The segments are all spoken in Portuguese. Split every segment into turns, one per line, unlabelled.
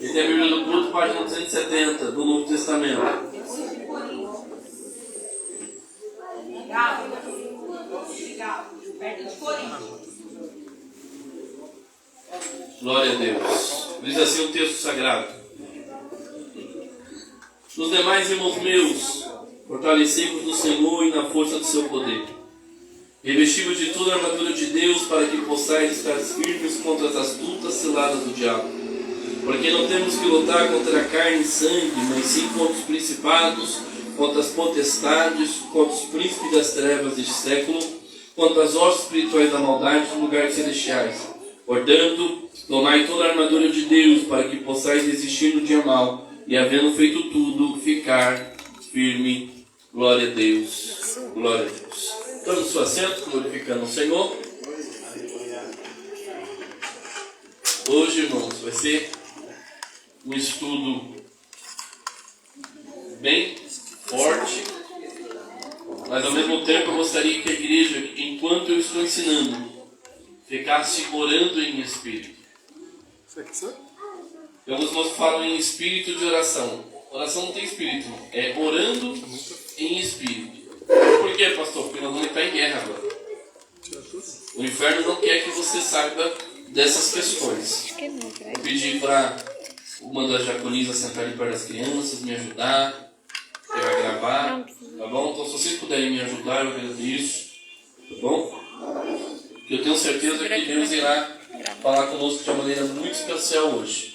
Esse é a Bíblia do Culto, página 270 do Novo Testamento. Glória a Deus. Diz assim o texto sagrado: Nos demais, irmãos meus, fortalecei-vos no Senhor e na força do seu poder. Revesti-vos de toda a armadura de Deus, para que possais estar firmes contra as astutas ciladas do diabo. Porque não temos que lutar contra a carne e sangue, mas sim contra os principados, contra as potestades, contra os príncipes das trevas deste século, contra as hostes espirituais da maldade nos lugares celestiais. Portanto, tomai toda a armadura de Deus, para que possais resistir no dia mau, e havendo feito tudo, ficar firme. Glória a Deus. Glória a Deus. Tome o seu assento, glorificando o Senhor. Hoje, irmãos, vai ser um estudo bem forte, mas ao mesmo tempo eu gostaria que a igreja, enquanto eu estou ensinando, ficasse orando em espírito. Alguns irmãos falam em espírito de oração. Oração não tem espírito, é orando em espírito. Por quê, pastor? Porque nós vamos entrar em guerra agora. O inferno não quer que você saiba dessas questões. Vou pedir para uma das diaconisas sentar ali perto das crianças, me ajudar. Você vai gravar, tá bom? Então, se vocês puderem me ajudar, eu agradeço, tá bom? Eu tenho certeza que Deus irá falar conosco de uma maneira muito especial hoje.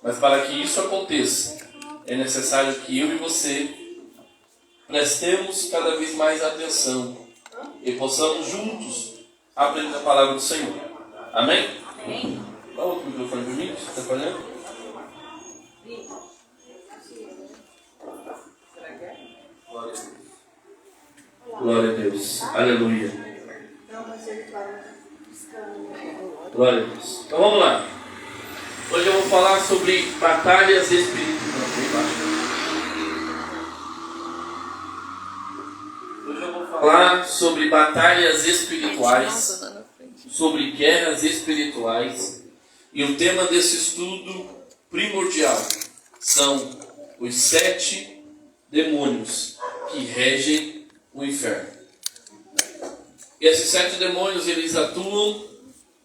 Mas para que isso aconteça, é necessário que eu e você prestemos cada vez mais atenção e possamos juntos aprender a palavra do Senhor. Amém? Amém. Dá outro microfone para mim, você está fazendo? Glória a Deus. Aleluia. Glória a Deus. Então vamos lá. Hoje eu vou falar sobre batalhas espirituais. Hoje eu vou falar sobre batalhas espirituais, sobre guerras espirituais. E o tema desse estudo primordial são os 7 demônios que regem o inferno. E esses 7 demônios, eles atuam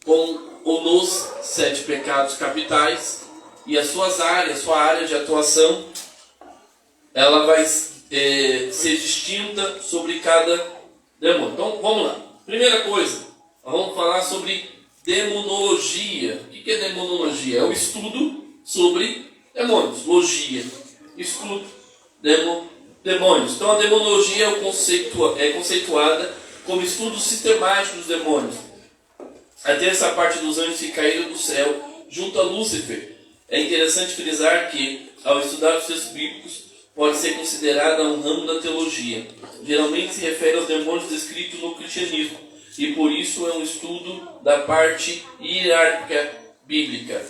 com ou nos 7 pecados capitais, e as suas áreas, sua área de atuação, ela vai ser distinta sobre cada demônio. Então vamos lá. Primeira coisa, nós vamos falar sobre demonologia. O que é demonologia? É o estudo sobre demônios. Logia, estudo, demônios. Então a demonologia é conceituada como estudo sistemático dos demônios. Até essa parte dos anjos que caíram do céu junto a Lúcifer. É interessante frisar que, ao estudar os textos bíblicos, pode ser considerada um ramo da teologia. Geralmente se refere aos demônios descritos no cristianismo, e por isso é um estudo da parte hierárquica bíblica.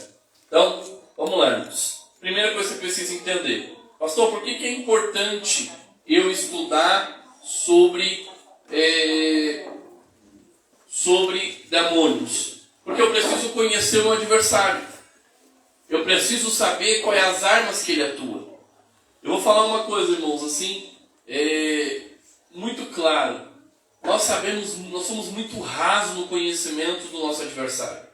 Então, vamos lá, irmãos. Primeira coisa que você precisa entender. Pastor, por que é importante eu estudar sobre demônios? Porque eu preciso conhecer o meu adversário. Eu preciso saber quais as armas que ele atua. Eu vou falar uma coisa, irmãos, assim, muito claro. Nós somos muito rasos no conhecimento do nosso adversário.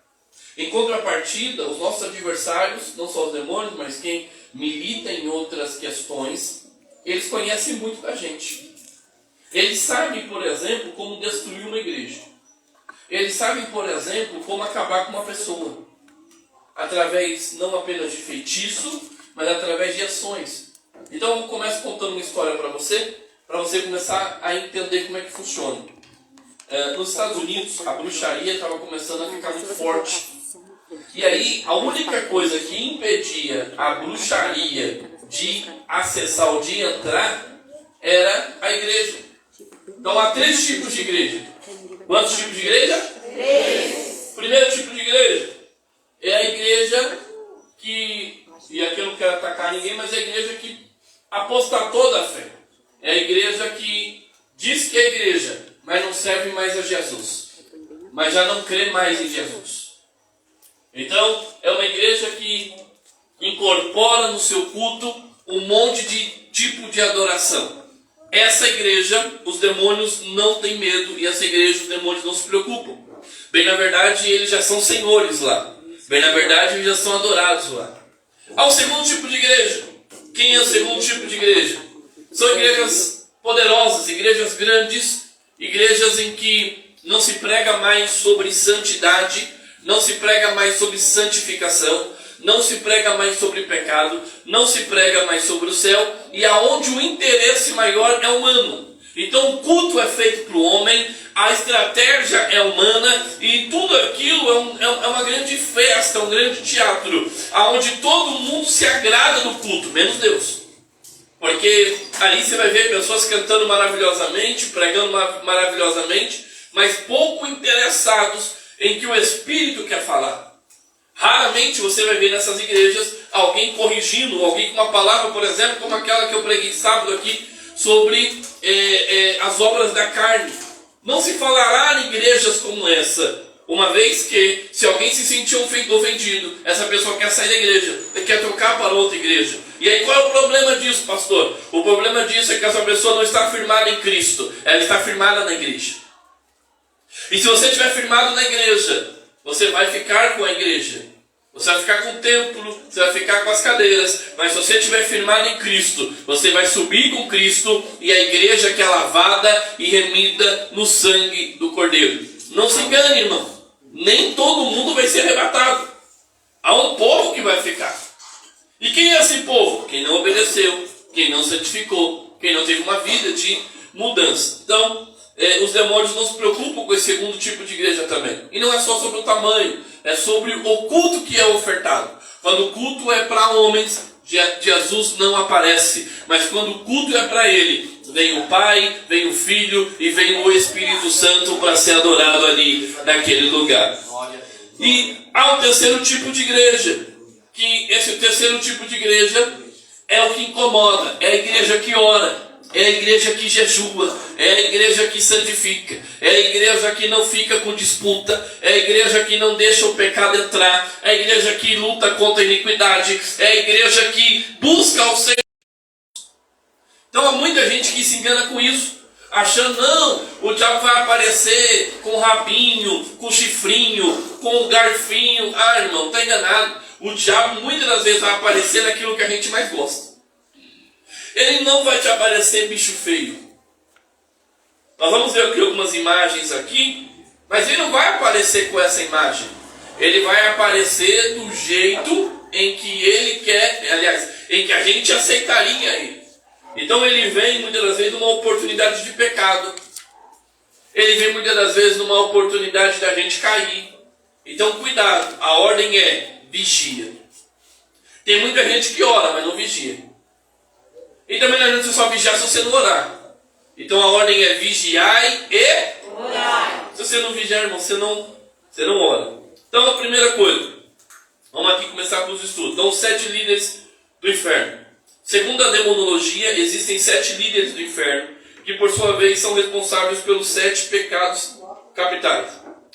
Em contrapartida, os nossos adversários, não só os demônios, mas quem milita em outras questões, eles conhecem muito da gente. Eles sabem, por exemplo, como destruir uma igreja. Eles sabem, por exemplo, como acabar com uma pessoa. Através não apenas de feitiço, mas através de ações. Então eu começo contando uma história para você começar a entender como é que funciona. Nos Estados Unidos, a bruxaria estava começando a ficar muito forte. E aí, a única coisa que impedia a bruxaria de acessar ou de entrar era a igreja. Então há 3 tipos de igreja. Quantos tipos de igreja? 3. Primeiro tipo de igreja é a igreja que, e aqui eu não quero atacar ninguém, mas é a igreja que apostatou da fé. É a igreja que diz que é igreja, mas não serve mais a Jesus. Mas já não crê mais em Jesus. Então, é uma igreja que incorpora no seu culto um monte de tipo de adoração. Essa igreja, os demônios não têm medo, e essa igreja, os demônios não se preocupam. Bem, na verdade, eles já são senhores lá. Bem, na verdade, eles já são adorados lá. Há um segundo tipo de igreja. Quem é o segundo tipo de igreja? São igrejas poderosas, igrejas grandes, igrejas em que não se prega mais sobre santidade, não se prega mais sobre santificação, não se prega mais sobre pecado, não se prega mais sobre o céu, e aonde o interesse maior é humano. Então o culto é feito para o homem, a estratégia é humana, e tudo aquilo é uma grande festa, um grande teatro, aonde todo mundo se agrada do culto, menos Deus. Porque ali você vai ver pessoas cantando maravilhosamente, pregando maravilhosamente, mas pouco interessados em que o Espírito quer falar. Raramente você vai ver nessas igrejas alguém corrigindo, alguém com uma palavra, por exemplo, como aquela que eu preguei sábado aqui, sobre as obras da carne. Não se falará em igrejas como essa, uma vez que, se alguém se sentir ofendido, essa pessoa quer sair da igreja, quer trocar para outra igreja. E aí qual é o problema disso, pastor? O problema disso é que essa pessoa não está firmada em Cristo, ela está firmada na igreja. E se você estiver firmado na igreja, você vai ficar com a igreja, você vai ficar com o templo, você vai ficar com as cadeiras, mas se você estiver firmado em Cristo, você vai subir com Cristo, e a igreja que é lavada e remida no sangue do Cordeiro. Não se engane, irmão, nem todo mundo vai ser arrebatado. Há um povo que vai ficar. E quem é esse povo? Quem não obedeceu, quem não santificou, quem não teve uma vida de mudança. Então, os demônios não se preocupam com esse segundo tipo de igreja também. E não é só sobre o tamanho, é sobre o culto que é ofertado. Quando o culto é para homens, Jesus não aparece. Mas quando o culto é para Ele, vem o Pai, vem o Filho e vem o Espírito Santo para ser adorado ali, naquele lugar. E há um terceiro tipo de igreja, que esse terceiro tipo de igreja é o que incomoda, é a igreja que ora. É a igreja que jejua, é a igreja que santifica, é a igreja que não fica com disputa, é a igreja que não deixa o pecado entrar, é a igreja que luta contra a iniquidade, é a igreja que busca o Senhor. Então há muita gente que se engana com isso, achando, não, o diabo vai aparecer com rabinho, com chifrinho, com garfinho. Ah, irmão, está enganado. O diabo muitas das vezes vai aparecer naquilo que a gente mais gosta. Ele não vai te aparecer bicho feio. Nós vamos ver aqui algumas imagens aqui, mas ele não vai aparecer com essa imagem. Ele vai aparecer do jeito em que ele quer, aliás, em que a gente aceitaria ele. Então ele vem muitas das vezes numa oportunidade de pecado. Ele vem muitas das vezes numa oportunidade da gente cair. Então cuidado, a ordem é vigia. Tem muita gente que ora, mas não vigia. E também não adianta você só vigiar se você não orar. Então a ordem é vigiai e orar. Se você não vigiar, irmão, você não ora. Então a primeira coisa, vamos aqui começar com os estudos. Então, os 7 líderes do inferno. Segundo a demonologia, existem 7 líderes do inferno, que por sua vez são responsáveis pelos 7 pecados capitais.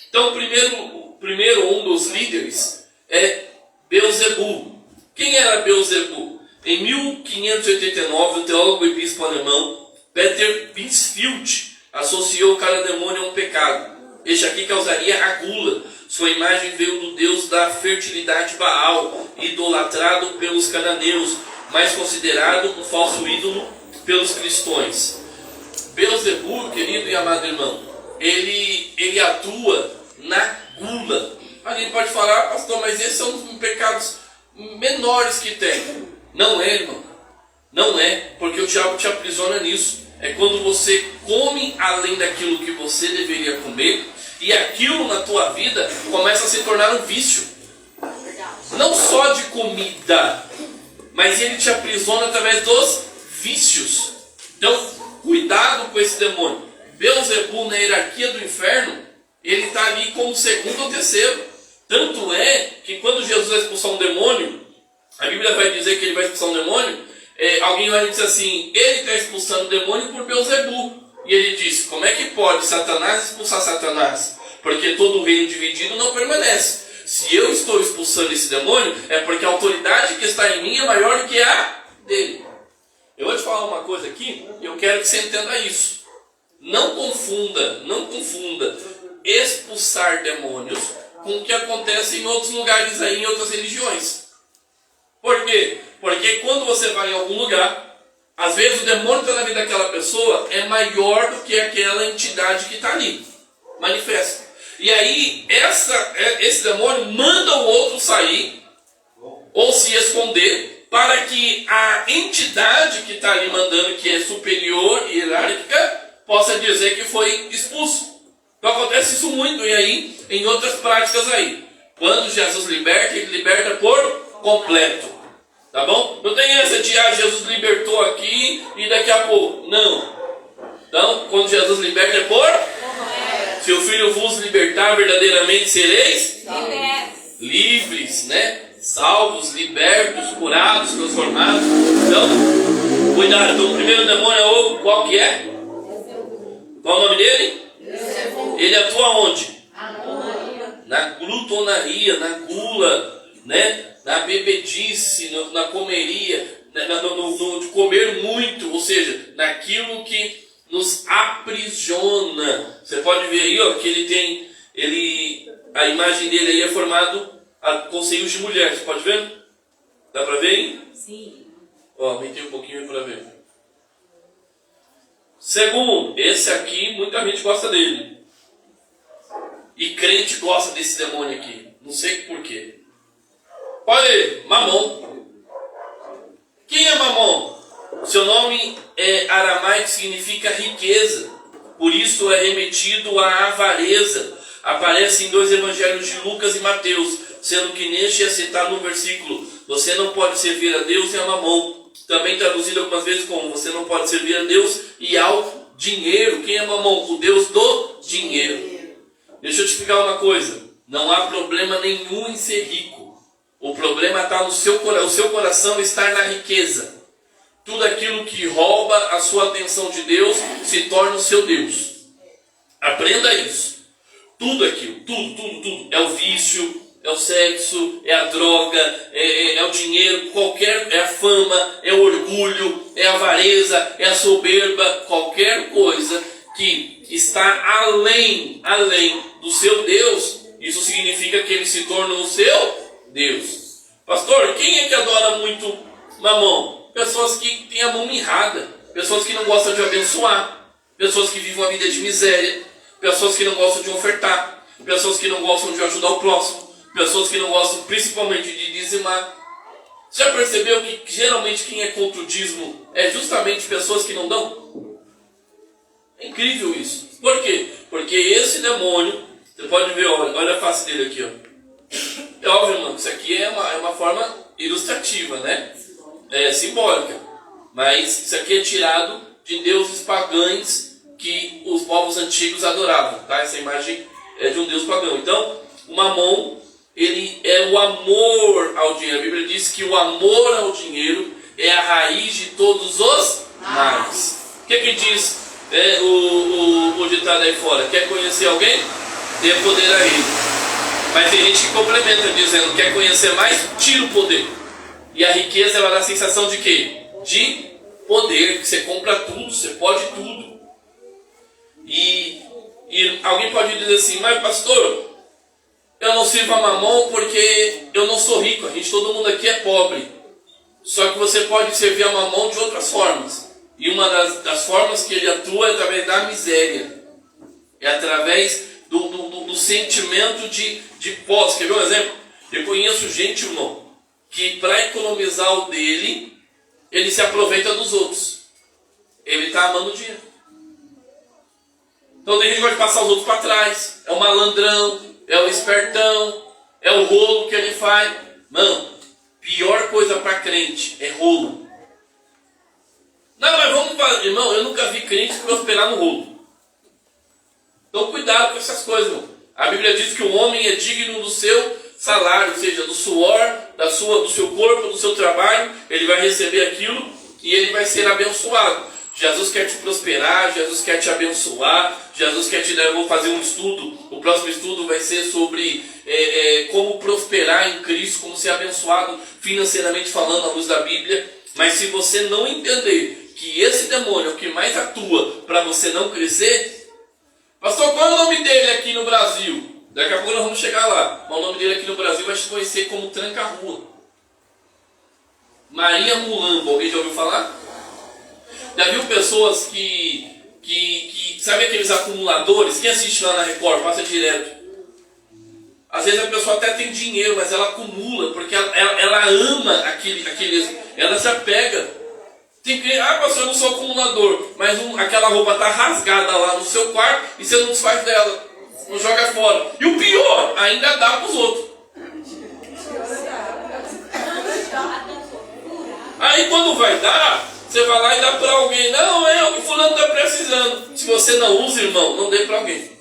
Então o primeiro um dos líderes é Beelzebul. Quem era Beelzebul? Em 1589, o teólogo e bispo alemão Peter Binsfeld associou cada demônio a um pecado. Este aqui causaria a gula. Sua imagem veio do deus da fertilidade Baal, idolatrado pelos cananeus, mas considerado um falso ídolo pelos cristãos. Beelzebul, querido e amado irmão, ele atua na gula. Alguém pode falar, pastor, mas esses são os pecados menores que tem. Não é, irmão. Não é, porque o diabo te aprisiona nisso. É quando você come além daquilo que você deveria comer, e aquilo na tua vida começa a se tornar um vício. Não só de comida, mas ele te aprisiona através dos vícios. Então, cuidado com esse demônio. Beelzebul, na hierarquia do inferno, ele está ali como segundo ou terceiro. Tanto é que quando Jesus vai expulsar um demônio, a Bíblia vai dizer que ele vai expulsar um demônio, alguém vai dizer assim, ele está expulsando o demônio por Beelzebul. E ele diz, como é que pode Satanás expulsar Satanás? Porque todo reino dividido não permanece. Se eu estou expulsando esse demônio, é porque a autoridade que está em mim é maior do que a dele. Eu vou te falar uma coisa aqui, eu quero que você entenda isso. Não confunda expulsar demônios com o que acontece em outros lugares aí, em outras religiões. Por quê? Porque quando você vai em algum lugar, às vezes o demônio que está na vida daquela pessoa é maior do que aquela entidade que está ali. Manifesta. E aí, esse demônio manda o outro sair ou se esconder para que a entidade que está ali mandando, que é superior e hierárquica, possa dizer que foi expulso. Então acontece isso muito, e aí, em outras práticas aí. Quando Jesus liberta, ele liberta por completo. Tá bom? Não tem essa de, Jesus libertou aqui e daqui a pouco. Não. Então, quando Jesus liberta é por... Se o Filho vos libertar, verdadeiramente sereis livres, né? Salvos, libertos, curados, transformados. Então, cuidado. Então, o primeiro demônio é o... Qual que é? Qual o nome dele? Ele atua onde? Na glutonaria, na gula, né? Na bebedice, na comeria, de comer muito, ou seja, naquilo que nos aprisiona. Você pode ver aí, ó, que a imagem dele aí é formado com seios de mulher. Você pode ver? Dá para ver aí? Sim. Ó, aumentei um pouquinho para ver. Segundo, esse aqui, muita gente gosta dele. E crente gosta desse demônio aqui. Não sei porquê. Olha ele, Mamon. Quem é Mamon? Seu nome é aramaico, significa riqueza. Por isso é remetido à avareza. Aparece em 2 evangelhos de Lucas e Mateus, sendo que neste é citado no versículo: você não pode servir a Deus e a Mamon. Também traduzido algumas vezes como: você não pode servir a Deus e ao dinheiro. Quem é Mamon? O Deus do dinheiro. Deixa eu te explicar uma coisa. Não há problema nenhum em ser rico. O problema está no seu coração. O seu coração está na riqueza. Tudo aquilo que rouba a sua atenção de Deus se torna o seu Deus. Aprenda isso. Tudo aquilo, tudo. É o vício, é o sexo, é a droga, é o dinheiro, é a fama, é o orgulho, é a avareza, é a soberba. Qualquer coisa que está além do seu Deus, isso significa que ele se torna o seu Deus. Pastor, quem é que adora muito Mamon? Pessoas que têm a mão mirrada, pessoas que não gostam de abençoar, pessoas que vivem uma vida de miséria, pessoas que não gostam de ofertar, pessoas que não gostam de ajudar o próximo, pessoas que não gostam principalmente de dizimar. Você já percebeu que geralmente quem é contra o dízimo é justamente pessoas que não dão? É incrível isso. Por quê? Porque esse demônio, você pode ver, olha a face dele aqui, ó. É óbvio, irmão, isso aqui é uma forma ilustrativa, né? É simbólica. Mas isso aqui é tirado de deuses pagãos que os povos antigos adoravam, tá? Essa imagem é de um deus pagão. Então, o Mamon, ele é o amor ao dinheiro. A Bíblia diz que o amor ao dinheiro é a raiz de todos os males. O que diz o ditado aí fora? Quer conhecer alguém? Dê poder a ele. Mas tem gente que complementa dizendo: quer conhecer mais? Tira o poder. E a riqueza, ela dá a sensação de quê? De poder, que você compra tudo, você pode tudo. E alguém pode dizer assim: mas pastor, eu não sirvo a Mamon porque eu não sou rico. Todo mundo aqui é pobre. Só que você pode servir a Mamon de outras formas. E uma das formas que ele atua é através da miséria. É através do sentimento de posse. Quer ver um exemplo? Eu conheço gente, irmão, que para economizar o dele, ele se aproveita dos outros. Ele está amando o dinheiro. Então tem gente que vai passar os outros para trás. É o malandrão, é o espertão, é o rolo que ele faz. Mano, pior coisa para crente é rolo. Não, mas vamos fazer. Irmão, eu nunca vi crente prosperar no rolo. Então cuidado com essas coisas, irmão. A Bíblia diz que o homem é digno do seu salário, ou seja, do suor, do seu corpo, do seu trabalho. Ele vai receber aquilo e ele vai ser abençoado. Jesus quer te prosperar, Jesus quer te abençoar, Jesus quer te dar. Eu vou fazer um estudo, o próximo estudo vai ser sobre como prosperar em Cristo, como ser abençoado financeiramente falando, à luz da Bíblia. Mas se você não entender que esse demônio é o que mais atua para você não crescer, pastor, qual é o nome dele aqui no Brasil? Daqui a pouco nós vamos chegar lá. Mas o nome dele aqui no Brasil vai se conhecer como Tranca-Rua. Maria Mulambo, alguém já ouviu falar? Já viu pessoas que sabe aqueles acumuladores? Quem assiste lá na Record, passa direto. Às vezes a pessoa até tem dinheiro, mas ela acumula, porque ela ama aqueles, ela se apega. Tem que, pastor, eu não sou acumulador, mas aquela roupa está rasgada lá no seu quarto e você não desfaz dela, não joga fora. E o pior, ainda dá para os outros. Aí quando vai dar, você vai lá e dá para alguém. Não, o fulano está precisando. Se você não usa, irmão, não dê para alguém.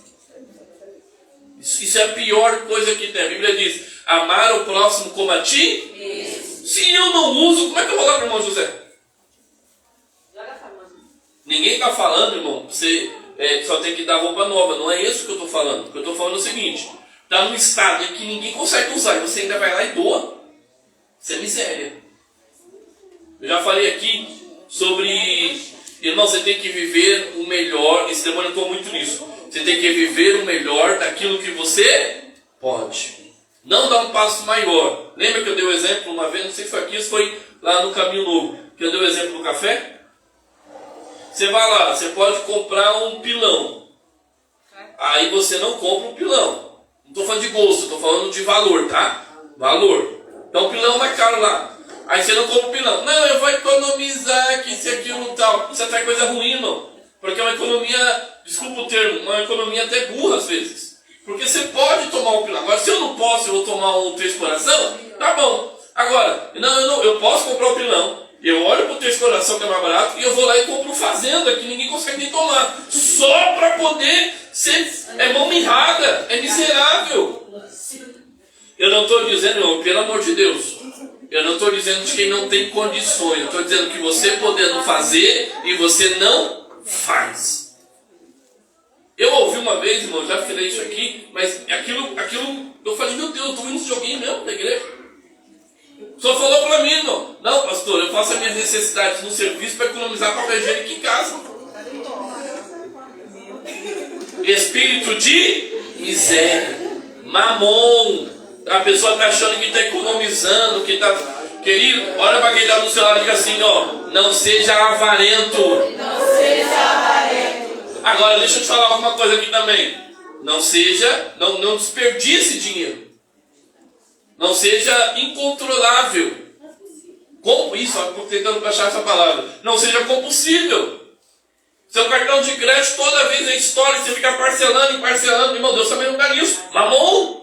Isso é a pior coisa que tem. A Bíblia diz, amar o próximo como a ti. Isso. Se eu não uso, como é que eu vou dar para o irmão José? Ninguém está falando, irmão, você só tem que dar roupa nova. Não é isso que eu estou falando. O que eu estou falando é o seguinte. Está num estado em que ninguém consegue usar e você ainda vai lá e doa. Isso é miséria. Eu já falei aqui sobre... Irmão, você tem que viver o melhor. Esse demônio entrou muito nisso. Você tem que viver o melhor daquilo que você pode. Não dar um passo maior. Lembra que eu dei o exemplo uma vez, não sei se foi aqui, isso foi lá no Caminho Novo, que eu dei o exemplo do café? Você vai lá, você pode comprar um pilão. Aí você não compra um pilão. Não estou falando de gosto, estou falando de valor, tá? Valor. Então o pilão é mais caro lá. Aí você não compra o pilão. Não, eu vou economizar que isso e aquilo e tal. Isso até é coisa ruim, irmão. Porque é uma economia, desculpa o termo, uma economia até burra às vezes. Porque você pode tomar um pilão. Agora, se eu não posso, eu vou tomar um Três Coração, tá bom. Agora, eu posso comprar o pilão, eu olho pro Três Coração que é mais barato, e eu vou lá e compro Fazenda, que ninguém consegue nem tomar. Só para poder ser... É mão mirrada, é miserável. Eu não estou dizendo, irmão, pelo amor de Deus, eu não estou dizendo de quem não tem condições. Eu estou dizendo que você podendo fazer e você não faz. Eu ouvi uma vez, irmão, já falei isso aqui, mas aquilo, eu falei, meu Deus, eu estou vendo esse joguinho mesmo da igreja. Só falou para mim, irmão, não, pastor, eu faço as minhas necessidades no serviço para economizar papel higiênico em casa. Espírito de miséria, mamon. A pessoa está achando que está economizando, que está... Querido, olha para quem está do seu lado e diga assim, ó, não seja avarento. Não seja avarento. Agora, deixa eu te falar alguma coisa aqui também. Não desperdice dinheiro. Não seja incontrolável. Como isso? Estou tentando achar essa palavra. Não seja compulsível. Seu cartão de crédito toda vez é história, você fica parcelando e parcelando. Irmão, Deus também não dá nisso. Mamon.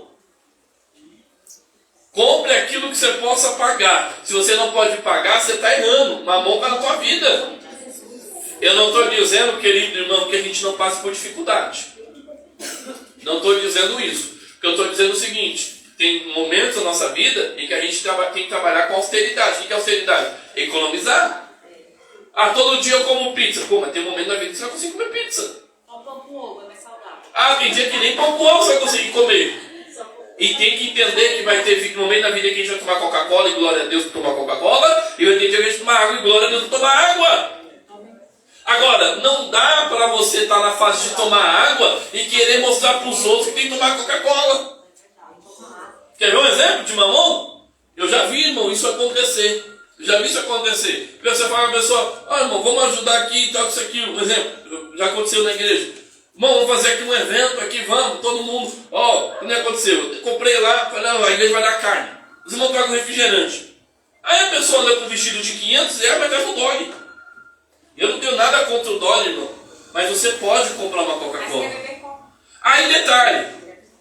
Compre aquilo que você possa pagar. Se você não pode pagar, você está errando. Mamon está na tua vida. Eu não estou dizendo, querido irmão, que a gente não passe por dificuldade. Não estou dizendo isso. Porque eu estou dizendo o seguinte: tem momentos na nossa vida em que a gente tem que trabalhar com austeridade. O que é austeridade? Economizar. Todo dia eu como pizza. Pô, mas tem um momento na vida que você não consegue comer pizza.
Pão com ovo é mais saudável.
Tem dia que nem pão com ovo você vai conseguir comer. E tem que entender que vai ter um momento na vida que a gente vai tomar Coca-Cola e glória a Deus por tomar Coca-Cola. E vai ter dia que a gente tomar água e glória a Deus por tomar água. Agora, não dá para você estar na fase de tomar água e querer mostrar para os outros que tem que tomar Coca-Cola. Quer ver um exemplo de mamão? Eu já vi, irmão, isso acontecer. Eu já vi isso acontecer. Porque você fala para a pessoa, irmão, vamos ajudar aqui e tal, isso aqui. Por exemplo, já aconteceu na igreja. Irmão, vamos fazer aqui um evento, aqui vamos, todo mundo. O que aconteceu? Eu comprei lá, falei, não, a igreja vai dar carne. Os irmãos tragam refrigerante. Aí a pessoa anda com um vestido de 500 reais, mas traz um dólar. Eu não tenho nada contra o dólar, irmão, mas você pode comprar uma Coca-Cola. Aí, detalhe,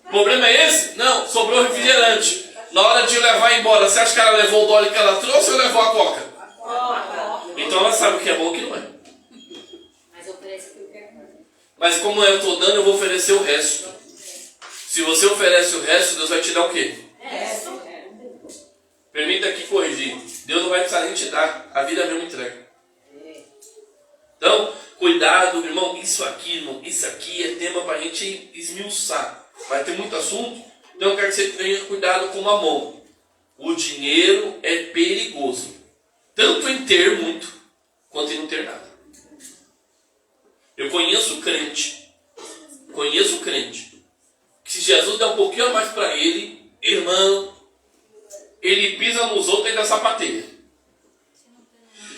o problema é esse? Não, sobrou refrigerante. Na hora de levar embora, você acha que ela levou o dólar que ela trouxe ou levou a Coca? Então ela sabe o que é bom e o que não é. Mas como eu estou dando, eu vou oferecer o resto. Se você oferece o resto, Deus vai te dar o quê? Permita aqui corrigir. Deus não vai precisar nem te dar. A vida mesmo entrega. Então, Cuidado, irmão, isso aqui é tema para a gente esmiuçar. Vai ter muito assunto, então eu quero que você tenha cuidado com o mamon. O dinheiro é perigoso, tanto em ter muito, quanto em não ter nada. Eu conheço crente, que se Jesus der um pouquinho a mais para ele, irmão, ele pisa nos outros e dá sapateia.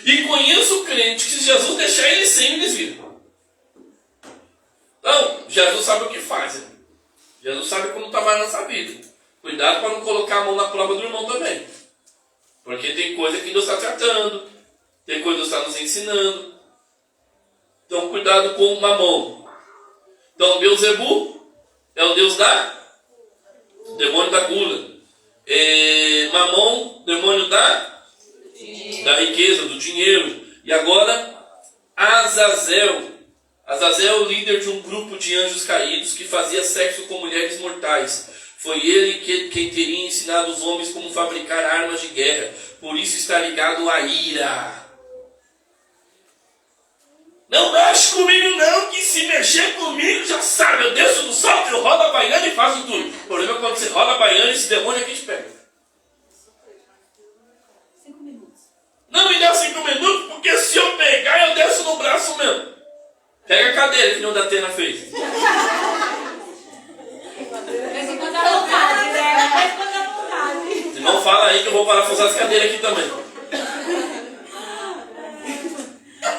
E conheço crente que se Jesus deixar ele sem, eles viram. Então, Jesus sabe o que faz. Né? Jesus sabe como está mais na nossa vida. Cuidado para não colocar a mão na prova do irmão também. Porque tem coisa que Deus está tratando, tem coisa que Deus está nos ensinando. Então, cuidado com o mamon. Então, Beelzebu é o deus o demônio da gula. Mamon, demônio da riqueza, do dinheiro. E agora, Azazel. Azazel é o líder de um grupo de anjos caídos que fazia sexo com mulheres mortais. Foi ele quem teria ensinado os homens como fabricar armas de guerra. Por isso está ligado à ira. Não mexe comigo não, que se mexer comigo já sabe. Eu desço do salto, eu rodo a baiana e faço tudo. O problema é quando você roda a baiana e esse demônio aqui te pega.
5 minutos.
Não me dá 5 minutos, porque se eu pegar, eu desço no braço mesmo. Pega a cadeira, que não da Atena fez. Não fala aí que eu vou parafusar as cadeiras aqui também.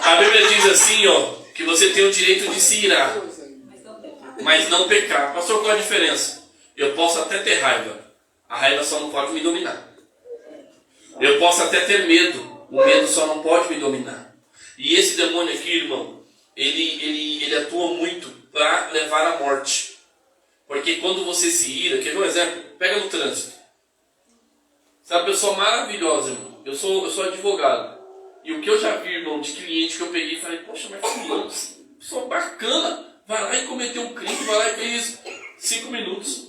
A Bíblia diz assim, que você tem o direito de se irar, mas não pecar. Pastor, qual é a diferença? Eu posso até ter raiva, a raiva só não pode me dominar. Eu posso até ter medo, o medo só não pode me dominar. E esse demônio aqui, irmão, ele atua muito para levar à morte. Porque quando você se ira, quer ver um exemplo? Pega no trânsito. Você é uma pessoa maravilhosa, irmão. Eu sou advogado. E o que eu já vi, irmão, de cliente que eu peguei e falei, poxa, mas fulano, pessoa bacana, vai lá e cometeu um crime, vai lá e fez 5 minutos.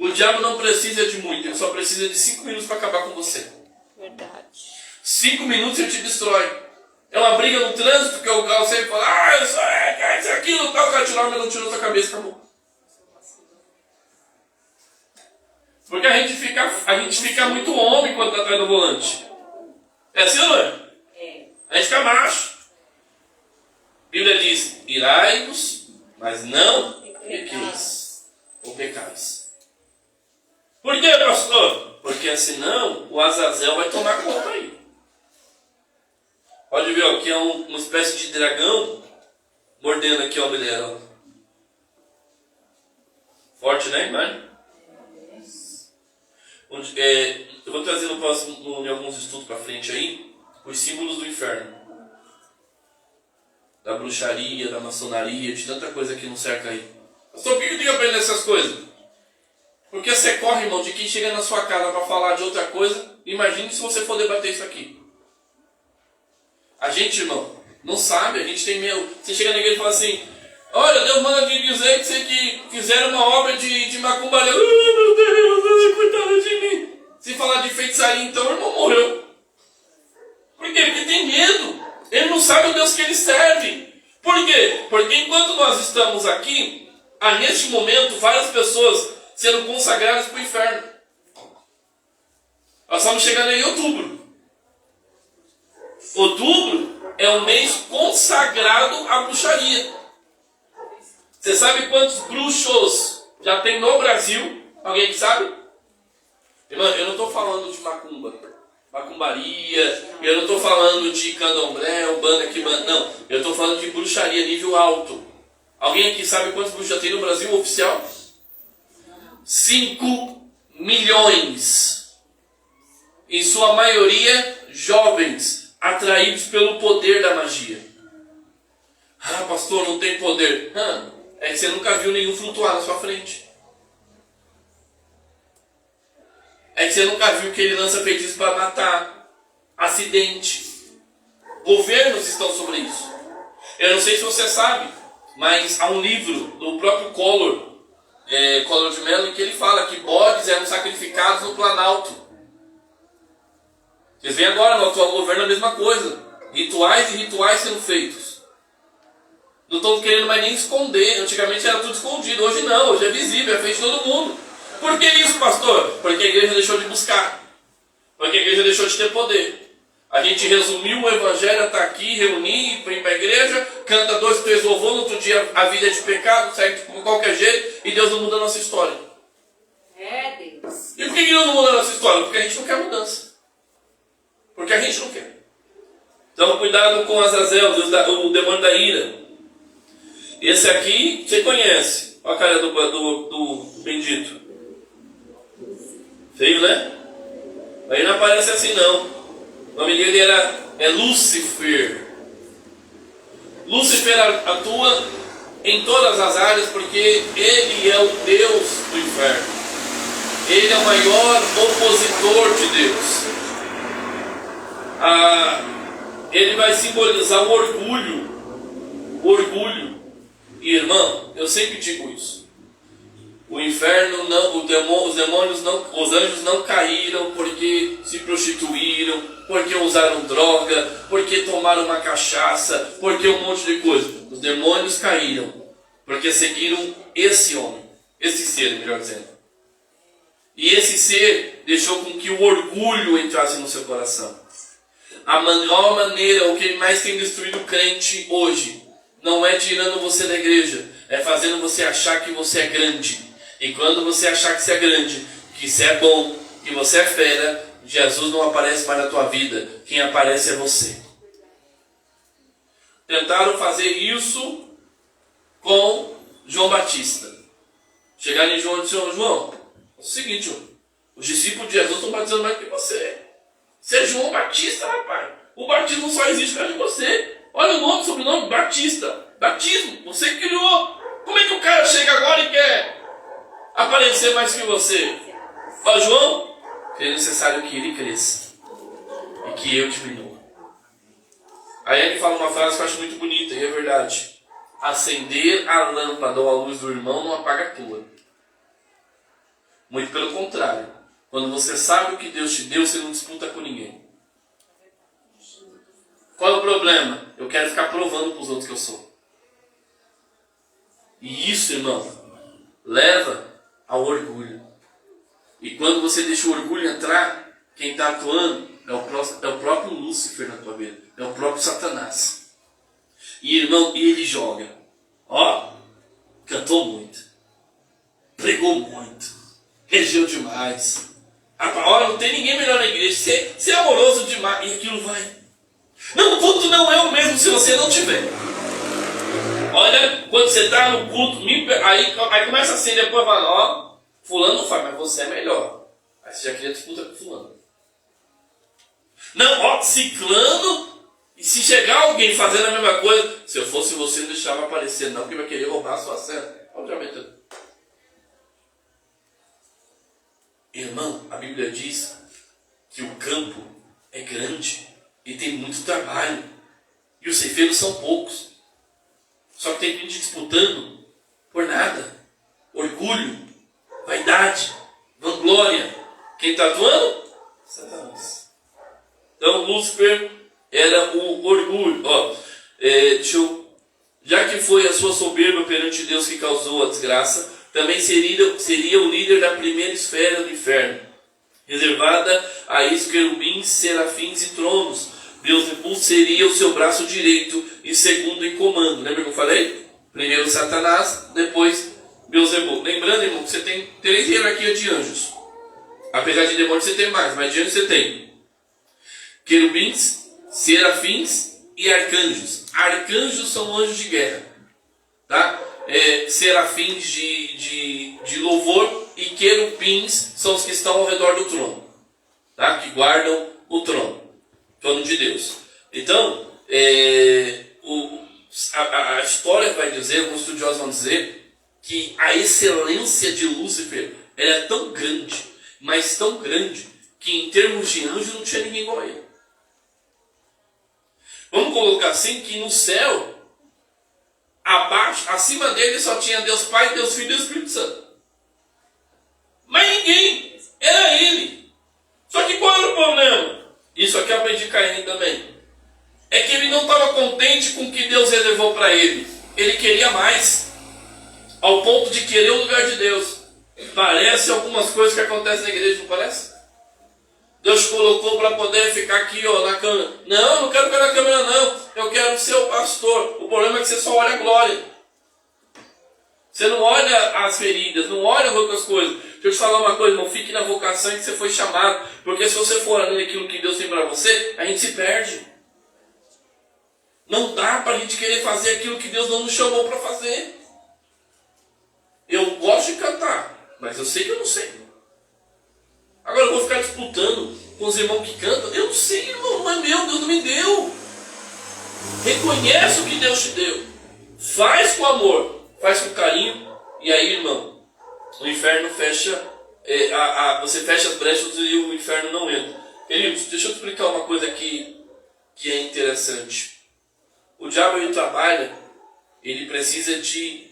O diabo não precisa de muito, ele só precisa de 5 minutos para acabar com você.
Verdade.
5 minutos ele te destrói. É uma briga no trânsito que o carro sempre fala, isso é aquilo, tal, o cara tirou, mas não tirou sua cabeça, acabou. Porque a gente fica muito homem quando está atrás do volante. É assim ou não é? A gente fica macho. A Bíblia diz, irai-vos, mas não pequeis. Ou pecais. Por que, pastor? Porque senão o Azazel vai tomar conta aí. Pode ver, aqui é uma espécie de dragão mordendo aqui a mulher. Ó. Forte, né, imagem? Eu vou trazer no próximo, em alguns estudos para frente aí, os símbolos do inferno. Da bruxaria, da maçonaria, de tanta coisa que não cerca aí. Pastor, por que eu tenho que aprender essas coisas? Porque você corre, irmão, de quem chega na sua casa para falar de outra coisa. Imagine se você for debater isso aqui. A gente, irmão, não sabe, a gente tem medo. Você chega na igreja e fala assim, olha, Deus manda te dizer que fizeram uma obra de macumbaria. Meu Deus, coitado de mim. Se falar de feitiçaria, então o irmão morreu. Por quê? Porque tem medo. Ele não sabe o Deus que ele serve. Por quê? Porque enquanto nós estamos aqui, há neste momento várias pessoas sendo consagradas para o inferno. Nós estamos chegando em outubro. Outubro é um mês consagrado à bruxaria. Você sabe quantos bruxos já tem no Brasil? Alguém que sabe? Irmão, eu não estou falando de macumbaria, eu não estou falando de candomblé, umbanda, quimbanda, não. Eu estou falando de bruxaria nível alto. Alguém aqui sabe quantos bruxos já tem no Brasil oficial? 5 milhões. Em sua maioria, jovens, atraídos pelo poder da magia. Ah, pastor, não tem poder. É que você nunca viu nenhum flutuar na sua frente. É que você nunca viu que ele lança feitiços para matar. Acidente. Governos estão sobre isso. Eu não sei se você sabe, mas há um livro do próprio Collor de Mello, em que ele fala que bodes eram sacrificados no Planalto. Vocês veem agora, no atual governo a mesma coisa. Rituais e rituais sendo feitos. Não estão querendo mais nem esconder. Antigamente era tudo escondido. Hoje não, hoje é visível, é feito de todo mundo. Por que isso, pastor? Porque a igreja deixou de buscar. Porque a igreja deixou de ter poder. A gente resumiu o evangelho, está aqui, reunir, vem para a igreja, canta 2, 3 louvor, no outro dia a vida é de pecado, segue de qualquer jeito, e Deus não muda a nossa história.
É, Deus.
E por que Deus não muda a nossa história? Porque a gente não quer mudança. Porque a gente não quer. Então cuidado com Azazel, o demônio da ira. Esse aqui, você conhece. Olha a cara do bendito. Feio, né? Aí não aparece assim não. O nome dele é Lúcifer. Lúcifer atua em todas as áreas porque ele é o Deus do inferno. Ele é o maior opositor de Deus. Ele vai simbolizar o orgulho. O orgulho. E irmão, eu sempre digo isso. O inferno não, os demônios não, os anjos não caíram porque se prostituíram, porque usaram droga, porque tomaram uma cachaça, porque um monte de coisa. Os demônios caíram porque seguiram esse homem, esse ser, melhor dizendo. E esse ser deixou com que o orgulho entrasse no seu coração. A maior maneira, o que mais tem destruído o crente hoje, não é tirando você da igreja, é fazendo você achar que você é grande. E quando você achar que você é grande, que você é bom, que você é fera, Jesus não aparece mais na tua vida. Quem aparece é você. Tentaram fazer isso com João Batista. Chegaram em João e disseram: João, é o seguinte, os discípulos de Jesus estão batizando mais que você. Você é João Batista, rapaz. O batismo só existe por causa de você. Olha o nome, sobrenome, Batista. Batismo, você criou. Como é que o cara chega agora e quer aparecer mais que você? Ó, João, é necessário que ele cresça e que eu diminua. Aí ele fala uma frase que eu acho muito bonita, e é verdade. Acender a lâmpada ou a luz do irmão não apaga a tua. Muito pelo contrário. Quando você sabe o que Deus te deu, você não disputa com ninguém. Qual é o problema? Eu quero ficar provando para os outros que eu sou. E isso, irmão, leva ao orgulho. E quando você deixa o orgulho entrar, quem está atuando é o próprio Lúcifer na tua vida. É o próprio Satanás. E, irmão, ele joga. Ó, cantou muito. Pregou muito. Regeu demais. Ó, não tem ninguém melhor na igreja. Você é amoroso demais. E aquilo vai. Não, o culto não é o mesmo se você não tiver. Olha, quando você está no culto, aí começa assim, depois fala, ó, fulano não faz, mas você é melhor. Aí você já queria disputa com fulano. Não, ó, ciclano, e se chegar alguém fazendo a mesma coisa, se eu fosse você, não deixava aparecer, não, porque vai querer roubar a sua cena. Obviamente. Irmão, a Bíblia diz que o campo é grande e tem muito trabalho. E os ceifeiros são poucos. Só que tem gente disputando por nada. Orgulho, vaidade, vanglória. Quem está atuando? Satanás. Então Lúcifer era o orgulho. Ó, já que foi a sua soberba perante Deus que causou a desgraça, também seria o líder da primeira esfera do inferno, reservada a isso querubins, serafins e tronos. Beelzebul seria o seu braço direito e segundo em comando. Lembra que eu falei? Primeiro Satanás, depois Beelzebul. Lembrando, irmão, que você tem 3 hierarquias de anjos. Apesar de demônios você tem mais, mas de anjos você tem querubins, serafins e arcanjos. Arcanjos são anjos de guerra, tá? Serafins de louvor e querubins são os que estão ao redor do trono, tá? Que guardam o trono de Deus. Então, a história vai dizer, alguns estudiosos vão dizer, que a excelência de Lúcifer era tão grande, mas tão grande, que em termos de anjo não tinha ninguém igual a ele. Vamos colocar assim, que no céu, abaixo, acima dele só tinha Deus Pai, Deus Filho e Deus Espírito Santo. Mas ninguém, era ele. Só que qual era o problema? Isso aqui eu aprendi com Caim também. É que ele não estava contente com o que Deus reservou para ele. ele queria mais, ao ponto de querer o lugar de Deus. Parece algumas coisas que acontecem na igreja, não parece? Deus te colocou para poder ficar aqui, ó, na câmera. Não, não quero ficar na câmera, não. Eu quero ser o pastor. O problema é que você só olha a glória. Você não olha as feridas, não olha outras coisas. Deixa eu te falar uma coisa, não fique na vocação em que você foi chamado. Porque se você for olhando aquilo que Deus tem para você, a gente se perde. Não dá para a gente querer fazer aquilo que Deus não nos chamou para fazer. Eu gosto de cantar, mas eu sei que eu não sei. Agora eu vou ficar disputando com os irmãos que cantam. Eu não sei, irmão, não é meu, Deus não me deu. Reconhece o que Deus te deu. Faz com amor, faz com carinho. E aí, irmão, o inferno fecha, você fecha as brechas e o inferno não entra. Queridos, deixa eu te explicar uma coisa aqui que é interessante. O diabo, ele trabalha, ele precisa de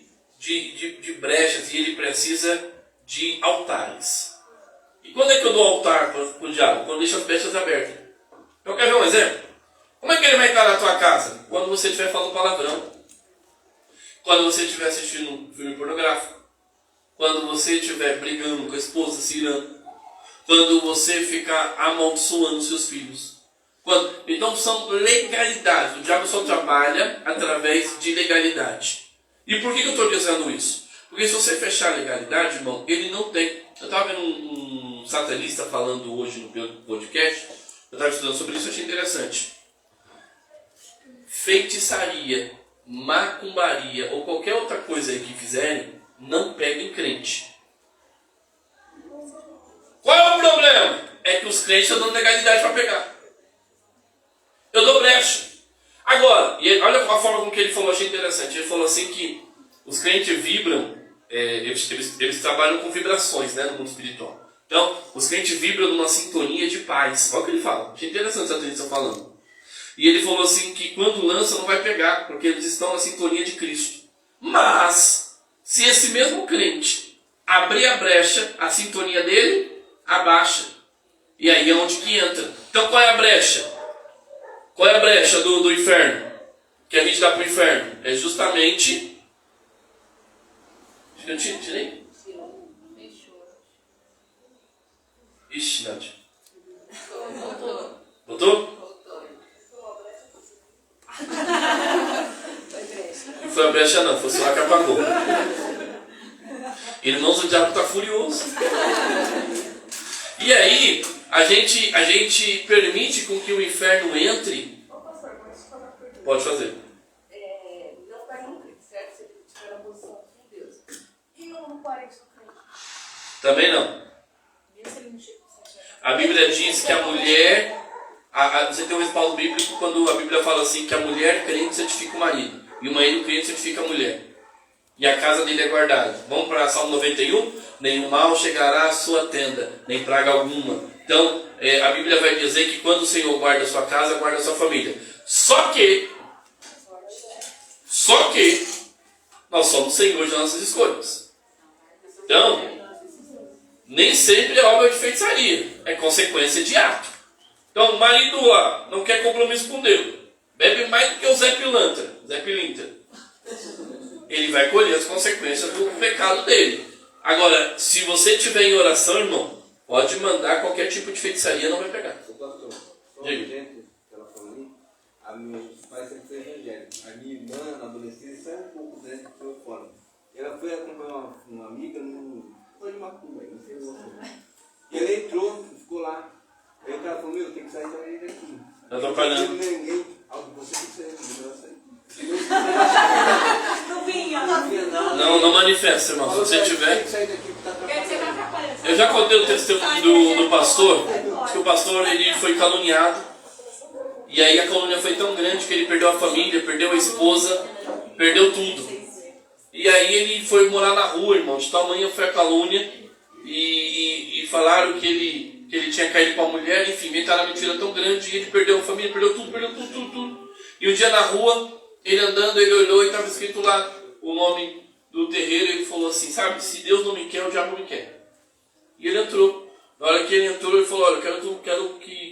brechas e ele precisa de altares. E quando é que eu dou altar para o diabo? Quando eu deixo as brechas abertas. Eu quero ver um exemplo. Como é que ele vai entrar na tua casa? Quando você estiver falando palavrão. Quando você estiver assistindo um filme pornográfico. Quando você estiver brigando com a esposa, se irando. Quando você ficar amaldiçoando seus filhos. Então são legalidades. O diabo só trabalha através de legalidade. E por que eu estou dizendo isso? Porque se você fechar a legalidade, irmão, ele não tem. Eu estava vendo um satanista falando hoje no meu podcast. Eu estava estudando sobre isso, eu achei interessante. Feitiçaria, macumbaria ou qualquer outra coisa aí que fizerem, não pega em crente. Qual é o problema? É que os crentes estão dando legalidade para pegar. Eu dou brecha. Agora, olha a forma com que ele falou, achei interessante. Ele falou assim que os crentes vibram, eles trabalham com vibrações, né, no mundo espiritual. Então, os crentes vibram numa sintonia de paz. Olha o que ele fala. Achei interessante essa atenção falando. E ele falou assim que quando lança não vai pegar, porque eles estão na sintonia de Cristo. Mas, se esse mesmo crente abrir a brecha, a sintonia dele abaixa. E aí é onde que entra. Então qual é a brecha? Qual é a brecha do inferno? Que a gente dá para o inferno? É justamente... Eu tirei? Ixi, Nath. Botou? Não foi a brecha não, foi só a que apagou. Irmãos, o diabo está furioso. E aí, a gente permite com que o inferno entre. Pode fazer.
Não está nunca certo se ele tiver a posição com Deus. E um parente do crente?
Também não. A Bíblia diz que a mulher... você tem um respaldo bíblico quando a Bíblia fala assim que a mulher crente santifica o marido. E o marido crente santifica a mulher. E a casa dele é guardada. Vamos para Salmo 91? Nenhum mal chegará à sua tenda, nem praga alguma. Então, a Bíblia vai dizer que quando o Senhor guarda a sua casa, guarda a sua família. Só que, nós somos senhores de nossas escolhas. Então, nem sempre é obra de feitiçaria, é consequência de ato. Então, o marido lá não quer compromisso com Deus, bebe mais do que o Zé Pilintra. Ele vai colher as consequências do pecado dele. Agora, se você estiver em oração, irmão, pode mandar qualquer tipo de feitiçaria, não vai pegar. Diga.
A minha pai sempre foi evangélico. A minha irmã, na adolescência, saiu um pouco dentro do seu fora. E ela foi acompanhar uma amiga no... Foi de Macumba, não sei você. E ela entrou, ficou lá. Aí o cara falou, meu, tem que sair também daqui.
Eu tô falando.
Ninguém, você tem que sair, não sair.
Não vinha.
Não manifesta, irmão. Se você tiver...
Quer dizer, vai atrapalhar.
Eu já contei o testemunho do pastor, que o pastor ele foi caluniado. E aí a calúnia foi tão grande que ele perdeu a família, perdeu a esposa, perdeu tudo. E aí ele foi morar na rua, irmão. De tamanho foi a calúnia. E falaram que ele tinha caído com a mulher. Enfim, inventaram uma mentira tão grande. E ele perdeu a família, perdeu tudo. E um dia na rua, ele andando, ele olhou e estava escrito lá o nome do terreiro. E ele falou assim, sabe, se Deus não me quer, o diabo me quer. E ele entrou. Na hora que ele entrou, ele falou, olha, eu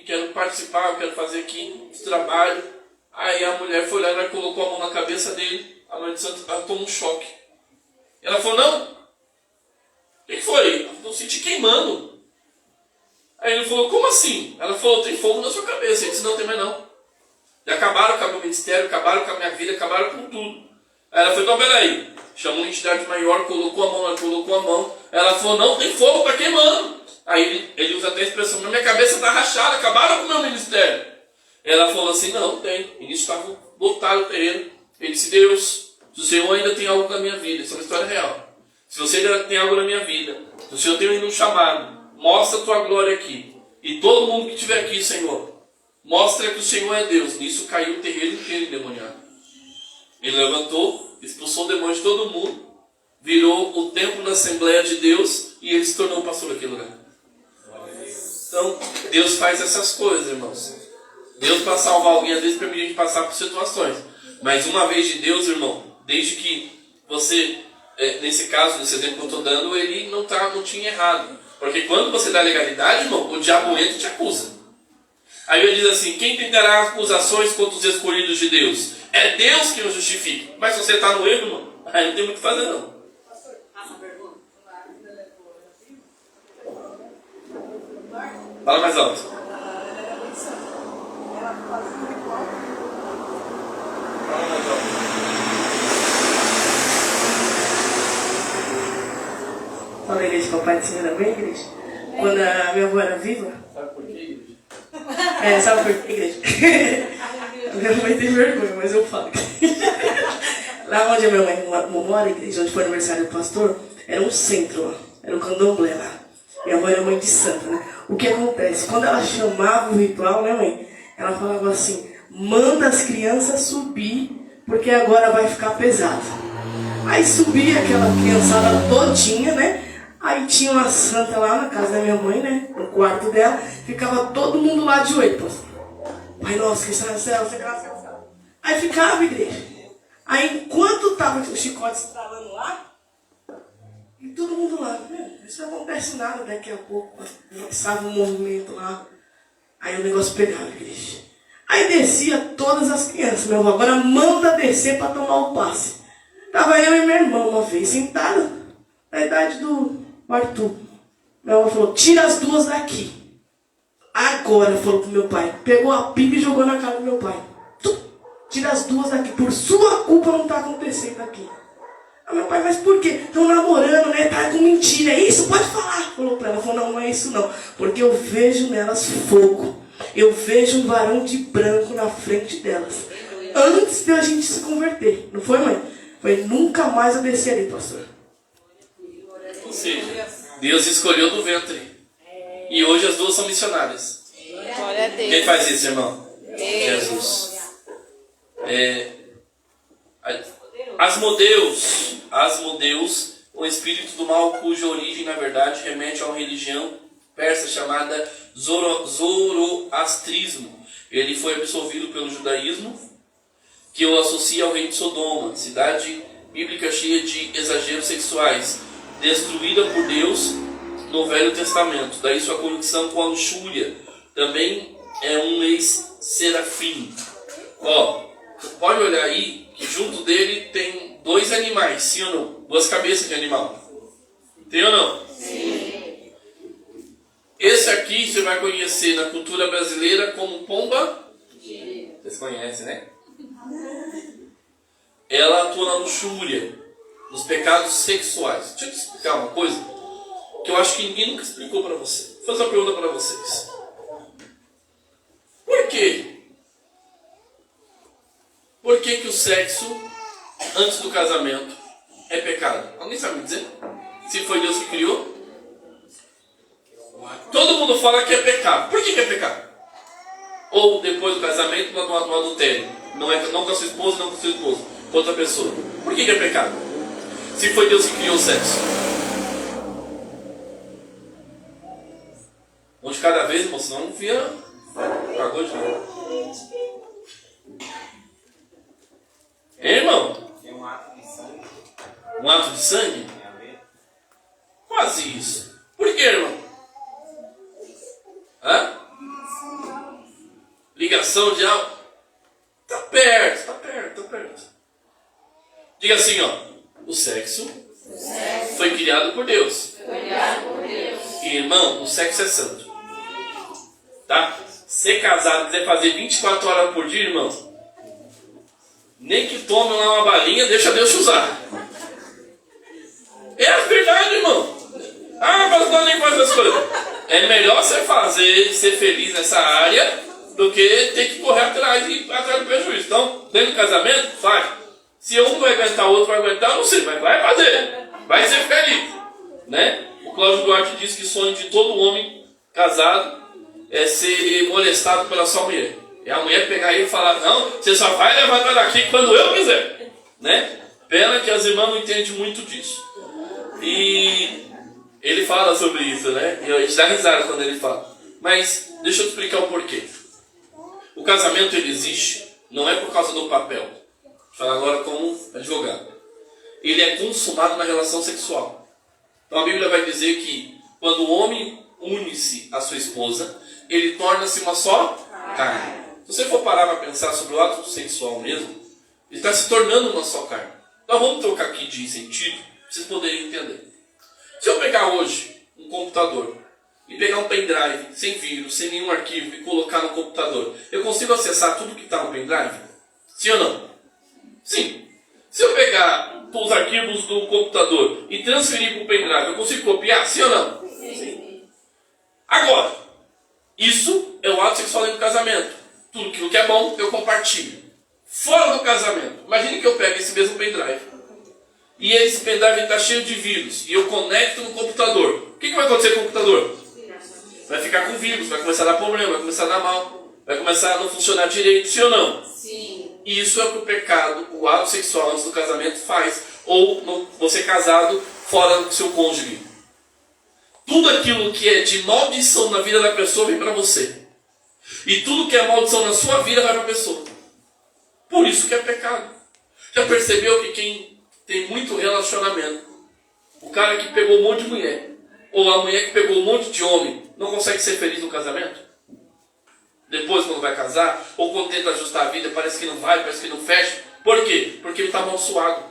quero participar, eu quero fazer aqui esse trabalho. Aí a mulher foi lá e colocou a mão na cabeça dele, A mãe de santo, ela tomou um choque. Ela falou, não. O que foi? Ela falou, eu senti queimando. Aí ele falou, como assim? Ela falou, tem fogo na sua cabeça. Ele disse, não, tem mais não. E acabaram com o meu ministério, acabaram com a minha vida, acabaram com tudo. Aí ela falou, então peraí. Chamou uma entidade maior, colocou a mão, ela colocou a mão. Ela falou, não, tem fogo, está queimando. Aí ele usa até a expressão, minha cabeça está rachada, acabaram com o meu ministério. Ela falou assim, não, tem. E nisso estava lotado o terreno. Ele disse, Deus, se o Senhor ainda tem algo na minha vida, isso é uma história real. Se você ainda tem algo na minha vida, se o Senhor tem ainda um chamado, mostra a tua glória aqui. E todo mundo que estiver aqui, Senhor, mostra que o Senhor é Deus. Nisso caiu o terreno inteiro endemoniado. Ele levantou, expulsou o demônio de todo mundo, virou o templo da Assembleia de Deus e ele se tornou pastor daquele lugar. Então, Deus faz essas coisas, irmãos. Deus, para salvar alguém, às vezes permite a gente passar por situações. Mas uma vez de Deus, irmão, desde que você, nesse caso, nesse exemplo que eu estou dando, ele não tinha errado. Porque quando você dá legalidade, irmão, o diabo entra e te acusa. Aí ele diz assim, quem tentará acusações contra os escolhidos de Deus? É Deus que os justifica. Mas se você está no erro, irmão, aí não tem muito o que fazer, não.
Pastor, faça uma pergunta.
Fala mais alto.
Ela fazia um ritual.
Fala mais alto.
Fala, igreja, papai do Senhor, amém, igreja? Quando a minha avó era viva...
Sabe por quê, igreja?
Sabe por quê, igreja? A minha mãe tem vergonha, mas eu falo. Lá onde a minha mãe mora, igreja, onde foi o aniversário do pastor, era um centro lá, era um candomblé lá. Minha avó era mãe de santa, né? O que acontece? Quando ela chamava o ritual, né, mãe? Ela falava assim, manda as crianças subir, porque agora vai ficar pesado. Aí subia aquela criançada todinha, né? Aí tinha uma santa lá na casa da minha mãe, né? No quarto dela, ficava todo mundo lá de oito, pastor. Pai nosso que está no céu, você graça. Aí ficava a igreja. Aí enquanto tava o chicote estralando lá, e todo mundo lá, isso não acontece nada, daqui a pouco começava um movimento lá. Aí o negócio pegava a igreja. Aí descia todas as crianças, meu avô, agora manda descer para tomar o passe. Tava eu e meu irmão uma vez, sentado, na idade do Arthur. Meu avô falou, tira as duas daqui. Agora, falou pro meu pai, pegou a pipa e jogou na cara do meu pai. Tira as duas daqui, por sua culpa não tá acontecendo aqui. Aí meu pai, mas por quê? Estão namorando, né? Tá com mentira, é isso? Pode falar. Falou pra ela, falou, não, não é isso não. Porque eu vejo nelas fogo. Eu vejo um varão de branco na frente delas. Antes de a gente se converter. Não foi, mãe? Foi nunca mais eu descer ali, pastor.
Ou seja, Deus escolheu do ventre. E hoje as duas são missionárias.
Glória a Deus.
Quem faz isso, irmão?
Deus.
Jesus. Asmodeus, o espírito do mal cuja origem, na verdade, remete a uma religião persa chamada Zoroastrismo. Ele foi absorvido pelo judaísmo, que o associa ao reino de Sodoma, cidade bíblica cheia de exageros sexuais, destruída por Deus no Velho Testamento. Daí sua conexão com a luxúria. Também é um ex-serafim. Pode olhar aí que junto dele tem dois animais, sim ou não? Duas cabeças de animal. Tem ou não? Sim. Esse aqui você vai conhecer na cultura brasileira como pomba. Vocês conhecem, né? Ela atua na luxúria, nos pecados sexuais. Deixa eu te explicar uma coisa que eu acho que ninguém nunca explicou para você. Vou fazer uma pergunta para vocês. Por quê? Por que o sexo antes do casamento é pecado? Alguém sabe me dizer? Se foi Deus que criou? Todo mundo fala que é pecado. Por que é pecado? Ou depois do casamento, no adultério. Não com a sua esposa, não com o seu esposo. Com outra pessoa. Por que é pecado? Se foi Deus que criou o sexo. Um de cada vez, irmão, senão não via. Pagou de novo. Irmão?
É um ato de sangue.
Um ato de sangue?
Tem a ver?
Quase isso. Por que, irmão? Hã? Ligação de algo? Tá perto. Diga assim, ó. O sexo foi criado por Deus. E, irmão, o sexo é santo. Tá? Ser casado, quiser fazer 24 horas por dia, irmão, nem que tome lá uma balinha, deixa Deus te usar. É a verdade, irmão. Ah, mas não nem faz as coisas. É melhor você fazer, ser feliz nessa área, do que ter que correr atrás do prejuízo. Então, dentro do casamento, faz. Se um vai aguentar, o outro vai aguentar, eu não sei, mas vai fazer. Vai ser feliz. Né? O Cláudio Duarte diz que o sonho de todo homem casado é ser molestado pela sua mulher. E a mulher pegar ele e falar, não, você só vai levantar daqui quando eu quiser. Né? Pena que as irmãs não entendem muito disso. E ele fala sobre isso, né? E a gente dá risada quando ele fala. Mas deixa eu te explicar o porquê. O casamento, ele existe, não é por causa do papel. Vou falar agora como advogado. Ele é consumado na relação sexual. Então a Bíblia vai dizer que quando o homem une-se à sua esposa, ele torna-se uma só carne. Se você for parar para pensar sobre o ato sexual mesmo, ele está se tornando uma só carne. Então vamos trocar aqui de sentido, para vocês poderem entender. Se eu pegar hoje um computador e pegar um pendrive, sem vírus, sem nenhum arquivo, e colocar no computador, eu consigo acessar tudo que está no pendrive? Sim ou não? Sim. Se eu pegar os arquivos do computador e transferir para o pendrive, eu consigo copiar? Sim ou não? Sim. Agora, isso é o ato sexual dentro do casamento. Tudo aquilo que é bom, eu compartilho. Fora do casamento, imagine que eu pego esse mesmo pendrive e esse pendrive está cheio de vírus e eu conecto no computador. O que vai acontecer com o computador? Vai ficar com vírus, vai começar a dar problema, vai começar a dar mal, vai começar a não funcionar direito, sim ou não?
Sim.
Isso é o que o pecado, o ato sexual antes do casamento faz, ou você casado fora do seu cônjuge. Tudo aquilo que é de maldição na vida da pessoa vem para você. E tudo que é maldição na sua vida vai para a pessoa. Por isso que é pecado. Já percebeu que quem tem muito relacionamento, o cara que pegou um monte de mulher, ou a mulher que pegou um monte de homem, não consegue ser feliz no casamento? Depois, quando vai casar, ou quando tenta ajustar a vida, parece que não vai, parece que não fecha. Por quê? Porque ele está amaldiçoado.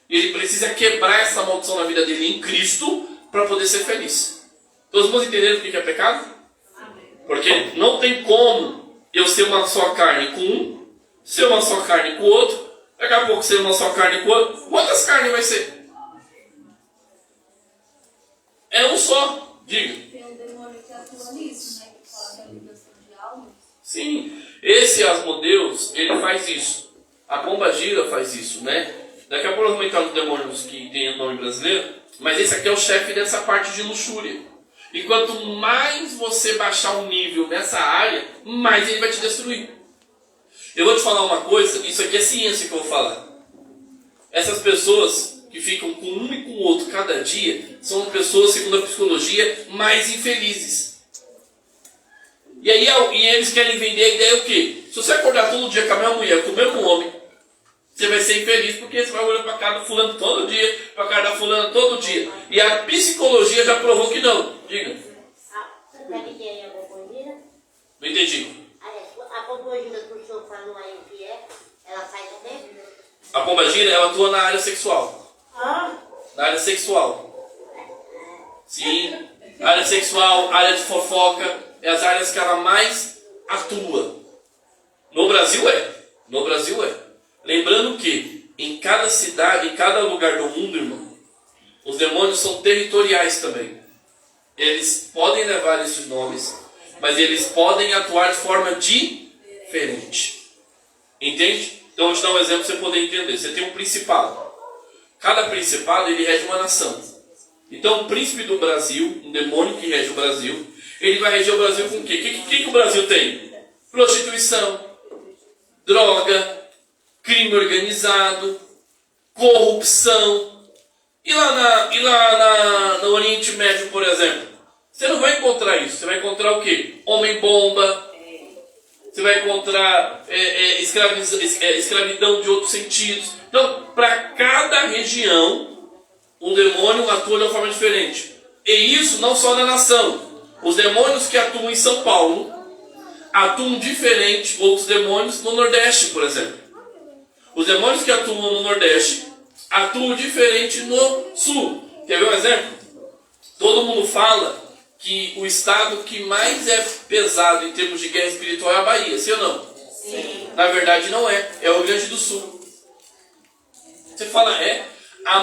E ele precisa quebrar essa maldição na vida dele em Cristo para poder ser feliz. Todos vamos entender o que é pecado? Porque não tem como eu ser uma só carne com um, ser uma só carne com o outro, daqui a pouco ser uma só carne com o outro. Quantas carnes vai ser? É um só, diga.
Tem um demônio que atua nisso, né? Que fala da ligação de almas.
Sim, esse Asmodeus, ele faz isso. A pomba gira faz isso, né? Daqui a pouco eu vou comentar os demônios que tem o nome brasileiro, mas esse aqui é o chefe dessa parte de luxúria. E quanto mais você baixar o nível nessa área, mais ele vai te destruir. Eu vou te falar uma coisa, isso aqui é ciência que eu vou falar. Essas pessoas que ficam com um e com o outro cada dia, são pessoas, segundo a psicologia, mais infelizes. E aí eles querem vender a ideia o quê? Se você acordar todo dia com a mesma mulher, com o mesmo homem, você vai ser infeliz porque você vai olhar para a cara do fulano todo dia, para a cara da fulana todo dia. E a psicologia já provou que não. Diga.
Sabe que é a pombogira?
Não entendi.
A pombogira que o senhor falou aí que é, ela faz o quê?
A pombagira, ela atua na área sexual.
Ah,
Na área sexual. Sim. Área sexual, área de fofoca, é as áreas que ela mais atua. No Brasil é. No Brasil é. Lembrando que em cada cidade, em cada lugar do mundo, irmão, os demônios são territoriais também. Eles podem levar esses nomes, mas eles podem atuar de forma diferente. Entende? Então, vou te dar um exemplo para você poder entender. Você tem um principado. Cada principado, ele rege uma nação. Então, o príncipe do Brasil, um demônio que rege o Brasil, ele vai reger o Brasil com o quê? O que o Brasil tem? Prostituição, droga, crime organizado, corrupção. E lá no Oriente Médio, por exemplo, você não vai encontrar isso. Você vai encontrar o quê? Homem-bomba. Você vai encontrar escravidão de outros sentidos. Então, para cada região, um demônio atua de uma forma diferente. E isso não só na nação. Os demônios que atuam em São Paulo atuam diferente outros demônios no Nordeste, por exemplo. Os demônios que atuam no Nordeste atuam diferente no Sul. Quer ver um exemplo? Todo mundo fala que o estado que mais é pesado em termos de guerra espiritual é a Bahia, sim ou não? Sim. Na verdade não é, é o Rio Grande do Sul. Você fala, a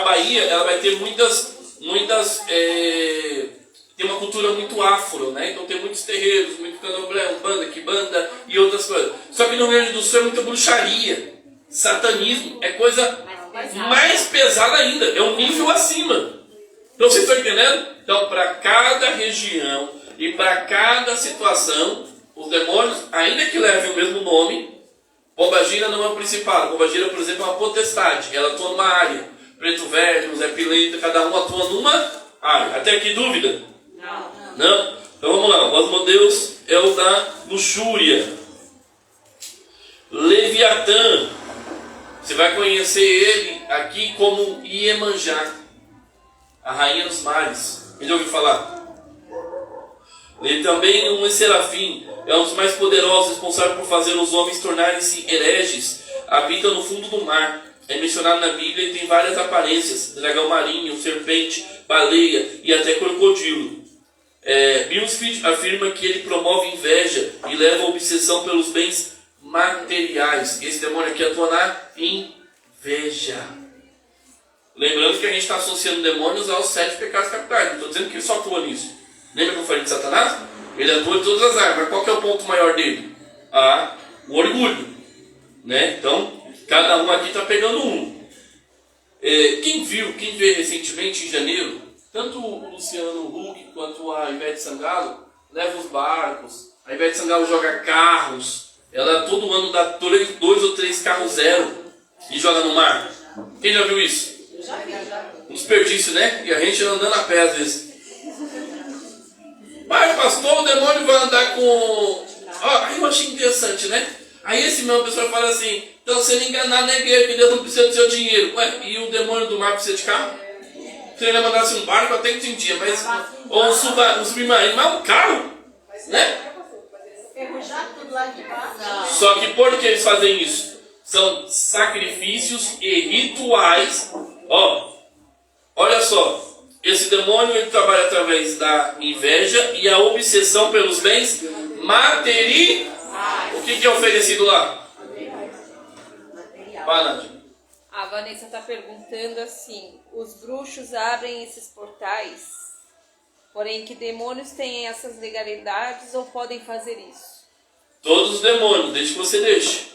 Bahia, ela vai ter tem uma cultura muito afro, né? Então tem muitos terreiros, muito candomblé, umbanda, quimbanda e outras coisas. Só que no Rio Grande do Sul é muita bruxaria, satanismo, é coisa mais pesada ainda, é um nível acima. Então vocês estão entendendo? Então para cada região e para cada situação, os demônios, ainda que levem o mesmo nome, Pombagira não é o principal. Pombagira, por exemplo, é uma potestade, ela atua numa área. Preto Velho, Zé Pilenta, cada um atua numa área. Até aqui dúvida? Não? Então vamos lá, o Asmodeus é o da luxúria. Leviatã, você vai conhecer ele aqui como Iemanjá, a rainha dos mares. Já ouviu falar? Ele também é um serafim, é um dos mais poderosos, responsável por fazer os homens tornarem-se hereges. Habita no fundo do mar. É mencionado na Bíblia e tem várias aparências: dragão marinho, serpente, baleia e até crocodilo. Bilsford afirma que ele promove inveja e leva a obsessão pelos bens materiais. Esse demônio aqui atua na inveja. Lembrando que a gente está associando demônios aos 7 pecados capitais. Não estou dizendo que ele só atua nisso. Lembra que eu falei de Satanás? Ele atua em todas as áreas. Mas qual que é o ponto maior dele? O orgulho. Né? Então, cada um aqui está pegando um. Quem vê recentemente em janeiro, tanto o Luciano Huck quanto a Ivete Sangalo levam os barcos. A Ivete Sangalo joga carros. Ela todo ano dá 2 ou 3 carros zero e joga no mar. Quem já viu isso? Um desperdício, né? E a gente andando a pé às vezes. Mas pastor, o demônio vai andar com... Aí eu achei interessante, né? Aí esse mesmo pessoal fala assim: então sendo enganado na igreja, que Deus não precisa do seu dinheiro. Ué, e o demônio do mar precisa de carro? Se ele mandasse um barco, eu até entendia, mas... Ou um submarino, mas um carro? Né? Só que por que eles fazem isso? São sacrifícios e rituais. Olha só. Esse demônio ele trabalha através da inveja e a obsessão pelos bens materiais. O que é oferecido lá? Vai, Nádia.
A Vanessa está perguntando assim: os bruxos abrem esses portais, porém que demônios têm essas legalidades ou podem fazer isso?
Todos os demônios, desde que você deixe.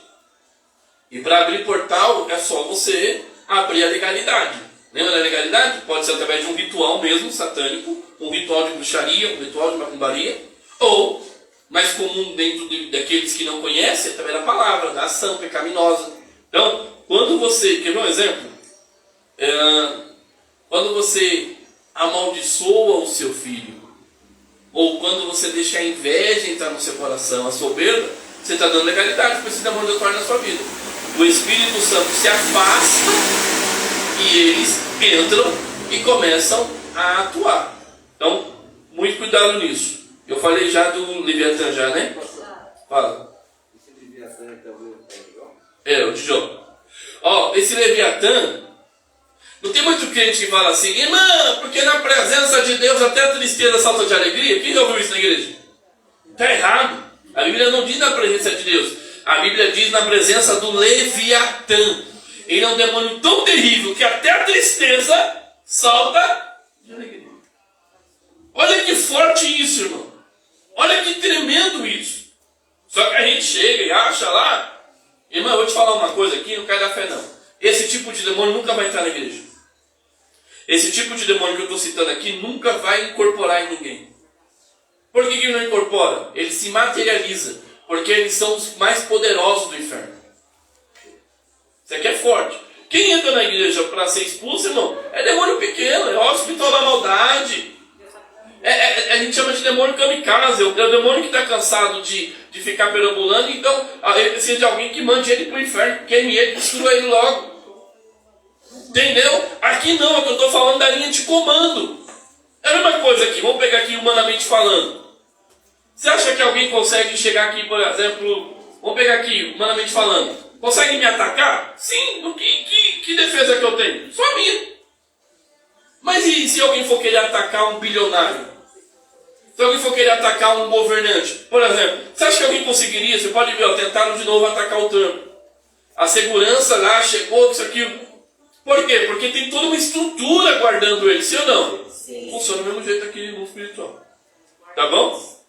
E para abrir portal é só você abrir a legalidade. Lembra da legalidade? Pode ser através de um ritual mesmo, satânico, um ritual de bruxaria, um ritual de macumbaria, ou, mais comum dentro daqueles que não conhecem, através da palavra, da ação pecaminosa. Então, quando você, quer ver um exemplo? Quando você amaldiçoa o seu filho, ou quando você deixa a inveja entrar no seu coração, a soberba, você está dando legalidade para esse demônio de atuar na sua vida. O Espírito Santo se afasta e eles entram e começam a atuar. Então, muito cuidado nisso. Eu falei já do Leviatã já, né? Fala.
Esse Leviatã também
o tijolo. Esse Leviatã, não tem muito crente que fala assim: irmã, porque na presença de Deus até a tristeza salta de alegria. Quem já ouviu isso na igreja? Está errado. A Bíblia não diz na presença de Deus. A Bíblia diz na presença do Leviatã. Ele é um demônio tão terrível que até a tristeza salta de alegria. Olha que forte isso, irmão. Olha que tremendo isso. Só que a gente chega e acha lá. Irmão, eu vou te falar uma coisa aqui, não cai da fé não. Esse tipo de demônio nunca vai entrar na igreja. Esse tipo de demônio que eu estou citando aqui nunca vai incorporar em ninguém. Por que ele não incorpora? Ele se materializa. Porque eles são os mais poderosos do inferno. Isso aqui é forte. Quem entra na igreja para ser expulso, irmão, é demônio pequeno, é o hospital da maldade. A gente chama de demônio kamikaze, é o demônio que está cansado de ficar perambulando, então ele precisa de alguém que mande ele para o inferno, queime ele, destrua ele logo. Entendeu? Aqui não, é que eu estou falando da linha de comando. É a mesma coisa aqui, vamos pegar aqui humanamente falando. Você acha que alguém consegue chegar aqui, por exemplo, vamos pegar aqui, humanamente falando, Conseguem me atacar? Sim. Que defesa que eu tenho? Só a minha. Mas e se alguém for querer atacar um bilionário? Se alguém for querer atacar um governante? Por exemplo, você acha que alguém conseguiria? Você pode ver, ó, tentaram de novo atacar o Trump. A segurança lá chegou, isso aqui. Por quê? Porque tem toda uma estrutura guardando ele, sim ou não? Sim. Funciona do mesmo jeito aqui no espiritual. Tá bom?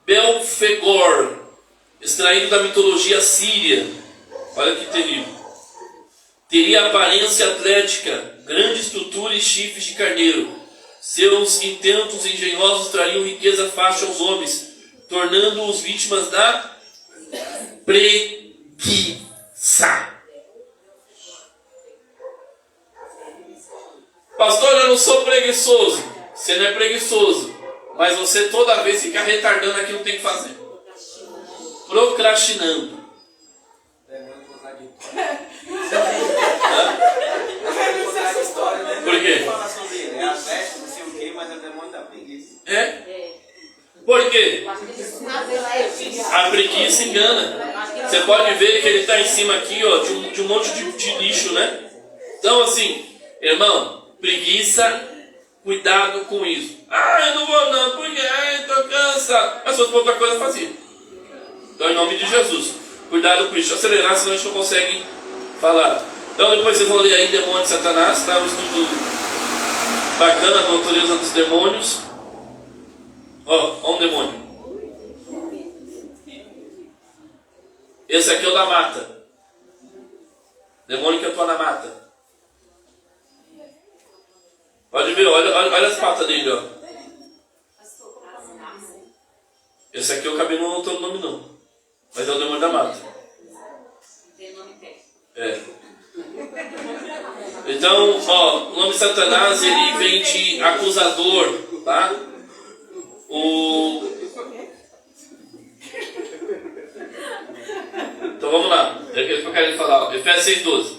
Belfegor, extraído da mitologia síria. Olha que terrível. Teria aparência atlética, grande estrutura e chifres de carneiro. Seus intentos engenhosos trariam riqueza fácil aos homens, tornando-os vítimas da preguiça. Pastor, eu não sou preguiçoso. Você não é preguiçoso, mas você toda vez fica retardando aquilo que tem que fazer. Procrastinando. Por quê? Por quê? A preguiça engana. Você pode ver que ele está em cima aqui, ó, de um monte de lixo, né? Então assim, irmão, preguiça, cuidado com isso. Eu não vou não, porque estou cansado. Mas se fosse outra coisa, fazia. Então, em nome de Jesus, cuidado com isso. Deixa eu acelerar, senão a gente não consegue falar. Então, depois vocês vão ler aí Demônio de Satanás, tá? Um estudo bacana da natureza dos demônios. Ó um demônio. Esse aqui é o da mata. Demônio que atua na mata. Pode ver, olha as patas dele, ó. Esse aqui eu acabei não anotando o nome não. Mas é o demônio da mata. É. Então, ó, o nome Satanás, ele vem de acusador, tá? Então vamos lá. É o que eu quero falar. Efésios 6:12.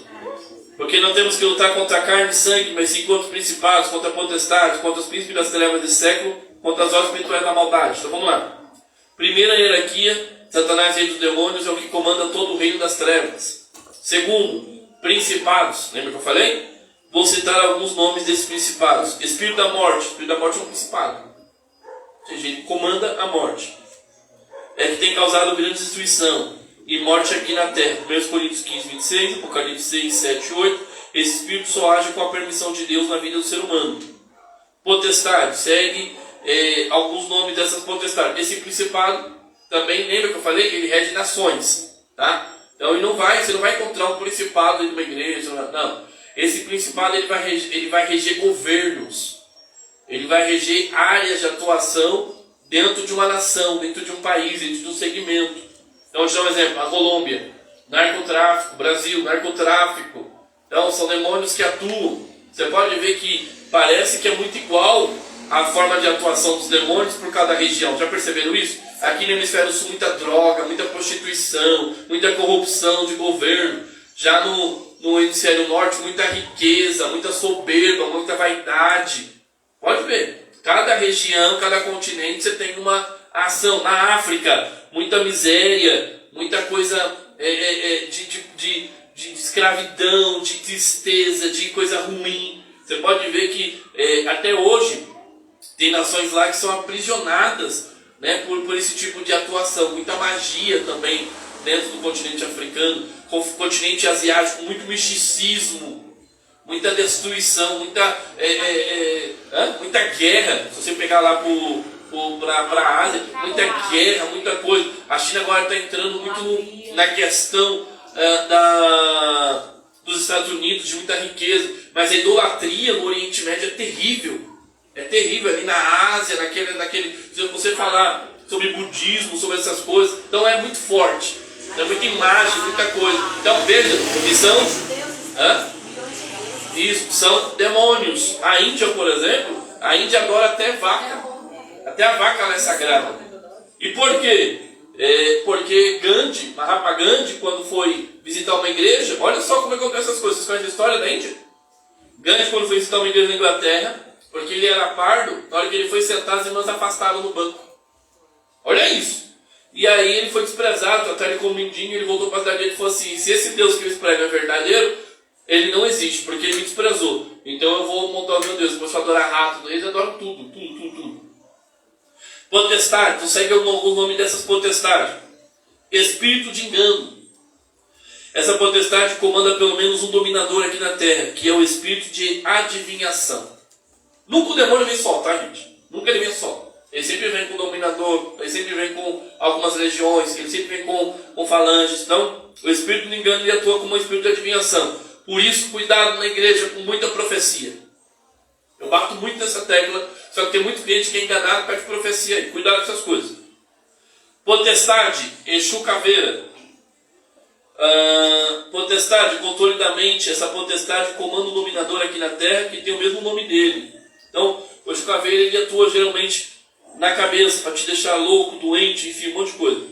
Porque não temos que lutar contra carne e sangue, mas sim contra os principados, contra potestades, contra os príncipes das trevas desse século, contra as obras espirituais da maldade. Então vamos lá. Primeira hierarquia, Satanás, rei dos demônios, é o que comanda todo o reino das trevas. Segundo, principados. Lembra que eu falei? Vou citar alguns nomes desses principados. Espírito da morte. Espírito da morte é um principado. Ou seja, ele comanda a morte. É que tem causado grande destruição e morte aqui na terra. 1 Coríntios 15:26, Apocalipse 6, 7 e 8. Esse espírito só age com a permissão de Deus na vida do ser humano. Potestade. Segue alguns nomes dessas potestades. Esse principado também, lembra que eu falei? Ele rege nações. Tá? Então você não vai encontrar um principado dentro de uma igreja. Não. Esse principado ele vai reger governos. Ele vai reger áreas de atuação dentro de uma nação, dentro de um país, dentro de um segmento. Então, deixa eu dar um exemplo. A Colômbia, narcotráfico. Brasil, narcotráfico. Então, são demônios que atuam. Você pode ver que parece que é muito igual a forma de atuação dos demônios por cada região. Já perceberam isso? Aqui no Hemisfério Sul, muita droga, muita prostituição, muita corrupção de governo. Já no Hemisfério Norte, muita riqueza, muita soberba, muita vaidade. Pode ver. Cada região, cada continente, você tem uma ação. Na África, muita miséria, muita coisa de escravidão, de tristeza, de coisa ruim. Você pode ver que até hoje tem nações lá que são aprisionadas, né, por esse tipo de atuação. Muita magia também dentro do continente africano, continente asiático, muito misticismo, muita destruição, muita guerra. Se você pegar lá para a Ásia, muita guerra, muita coisa. A China agora está entrando muito na questão dos Estados Unidos, de muita riqueza. Mas a idolatria no Oriente Médio é terrível. É terrível ali na Ásia, se você falar sobre budismo, sobre essas coisas, então é muito forte. É muita imagem, muita coisa. Então veja, que são demônios. A Índia, por exemplo, a Índia adora até vaca. Até a vaca ela é sagrada. E por quê? Porque Mahatma Gandhi, quando foi visitar uma igreja, olha só como acontece essas coisas. Vocês conhecem a história da Índia? Gandhi, quando foi visitar uma igreja na Inglaterra, porque ele era pardo, na hora que ele foi sentar, as irmãs afastaram no banco. Olha isso. E aí ele foi desprezado, trataram ele como mendigo, ele voltou para a cidade dele e falou assim, se esse Deus que eles pregam é verdadeiro, ele não existe, porque ele me desprezou. Então eu vou montar o meu Deus, começou a adorar rato, eles adoram tudo. Potestade, consegue o nome dessas potestades? Espírito de engano. Essa potestade comanda pelo menos um dominador aqui na terra, que é o espírito de adivinhação. Nunca o demônio vem só, tá, gente? Nunca ele vem só. Ele sempre vem com dominador, ele sempre vem com algumas legiões, ele sempre vem com falanges. Então, o espírito de engano ele atua como um espírito de adivinhação. Por isso, cuidado na igreja com muita profecia. Eu bato muito nessa tecla, só que tem muito cliente que é enganado por causa de profecia aí. Cuidado com essas coisas. Potestade, Exu Caveira. Potestade, controle da mente. Essa potestade comanda o dominador aqui na terra, que tem o mesmo nome dele. Então, o Exu Caveira ele atua geralmente na cabeça, para te deixar louco, doente, enfim, um monte de coisa.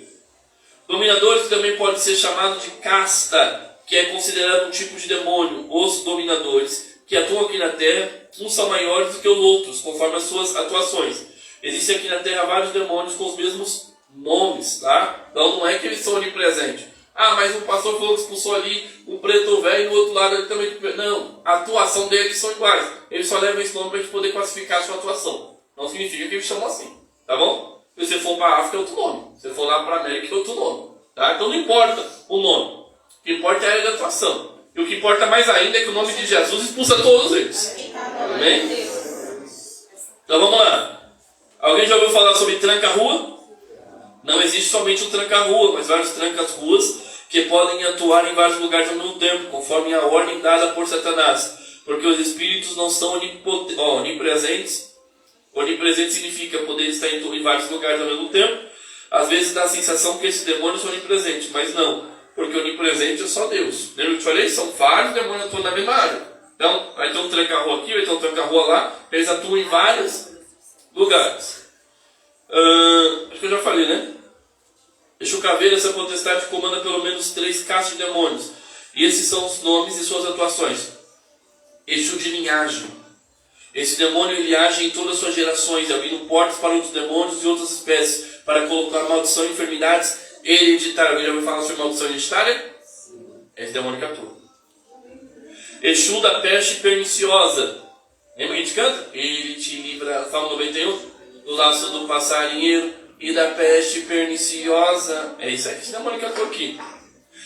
Dominadores que também podem ser chamados de casta, que é considerado um tipo de demônio. Os dominadores que atuam aqui na terra, uns são maiores do que os outros, conforme as suas atuações. Existem aqui na terra vários demônios com os mesmos nomes, tá? Então não é que eles são onipresentes. Ah, mas o pastor falou que expulsou ali um preto velho e no outro lado ele também... Não, a atuação deles são iguais. Eles só levam esse nome para a gente poder classificar a sua atuação. Não significa que eles chamam assim, tá bom? Se você for para a África é outro nome. Se você for lá para a América é outro nome, tá? Então não importa o nome. O que importa é a área de atuação. E o que importa mais ainda é que o nome de Jesus expulsa todos eles. Amém? Então vamos lá. Alguém já ouviu falar sobre tranca-rua? Não existe somente um tranca-rua, mas vários trancas-ruas que podem atuar em vários lugares ao mesmo tempo, conforme a ordem dada por Satanás. Porque os espíritos não são onipresentes. Onipresente significa poder estar em vários lugares ao mesmo tempo. Às vezes dá a sensação que esses demônios são onipresentes, mas não. Porque onipresente é só Deus. Lembra que eu te falei? São vários demônios atuando na mesma área. Então, vai ter um tranca-rua aqui, vai ter um tranca-rua lá. Eles atuam em vários lugares. Acho que eu já falei, né? Exu Caveira, essa potestade comanda pelo menos 3 castas de demônios. E esses são os nomes e suas atuações. Exu de linhagem. Esse demônio ele age em todas as suas gerações, abrindo portas para outros demônios e outras espécies, para colocar maldição e enfermidades hereditárias. Alguém já ouviu falar sobre maldição hereditária? Esse demônio que atua. Exu da peste perniciosa. Lembra que a gente canta? Ele te livra, Salmo 91, do laço do passarinheiro e da peste perniciosa. É isso aí, esse demônio que atua aqui.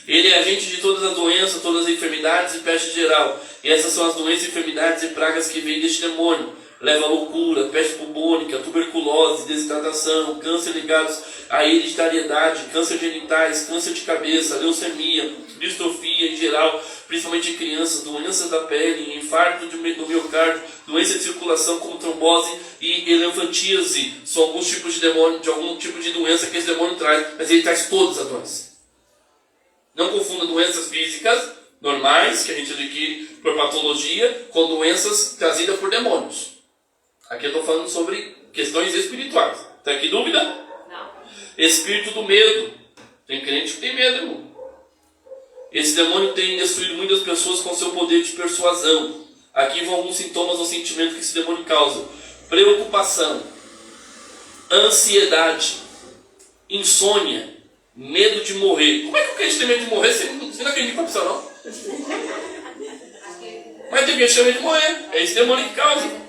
Ele é agente de todas as doenças, todas as enfermidades e peste geral. E essas são as doenças, enfermidades e pragas que vêm deste demônio. Leva a loucura, peste bubônica, tuberculose, desidratação, câncer ligados à hereditariedade, câncer genitais, câncer de cabeça, leucemia, distrofia em geral, principalmente em crianças, doenças da pele, infarto do miocárdio, doença de circulação como trombose e elefantíase. São alguns tipos de demônio, de algum tipo de doença que esse demônio traz, mas ele traz todas as doenças. Não confunda doenças físicas normais, que a gente adquire por patologia, com doenças trazidas por demônios. Aqui eu estou falando sobre questões espirituais. Tem aqui dúvida?
Não.
Espírito do medo. Tem crente que tem medo, irmão. Esse demônio tem destruído muitas pessoas com seu poder de persuasão. Aqui vão alguns sintomas ou sentimentos que esse demônio causa. Preocupação, ansiedade, insônia, medo de morrer. Como é que o crente tem medo de morrer? Você não acredita na opção, não? Mas tem gente que tem medo de morrer. É esse demônio que causa.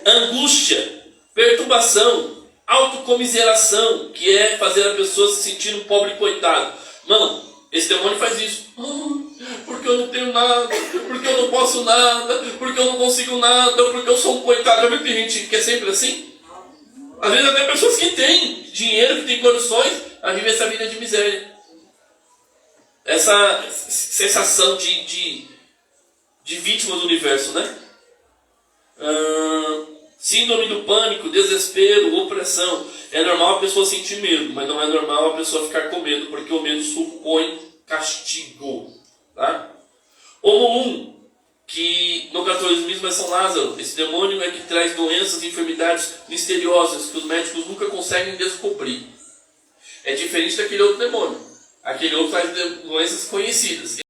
Angústia, perturbação, autocomiseração, que é fazer a pessoa se sentir um pobre coitado. Não, esse demônio faz isso. Porque eu não tenho nada, porque eu não posso nada, porque eu não consigo nada, porque eu sou um coitado. Já viu que tem gente que é sempre assim? Às vezes até pessoas que têm dinheiro, que têm condições, a viver essa vida de miséria. Essa sensação de vítima do universo, né? Síndrome do pânico, desespero, opressão. É normal a pessoa sentir medo, mas não é normal a pessoa ficar com medo, porque o medo supõe castigo. Tá? Omolum, que no catolicismo é São Lázaro. Esse demônio é que traz doenças e enfermidades misteriosas que os médicos nunca conseguem descobrir. É diferente daquele outro demônio. Aquele outro traz doenças conhecidas.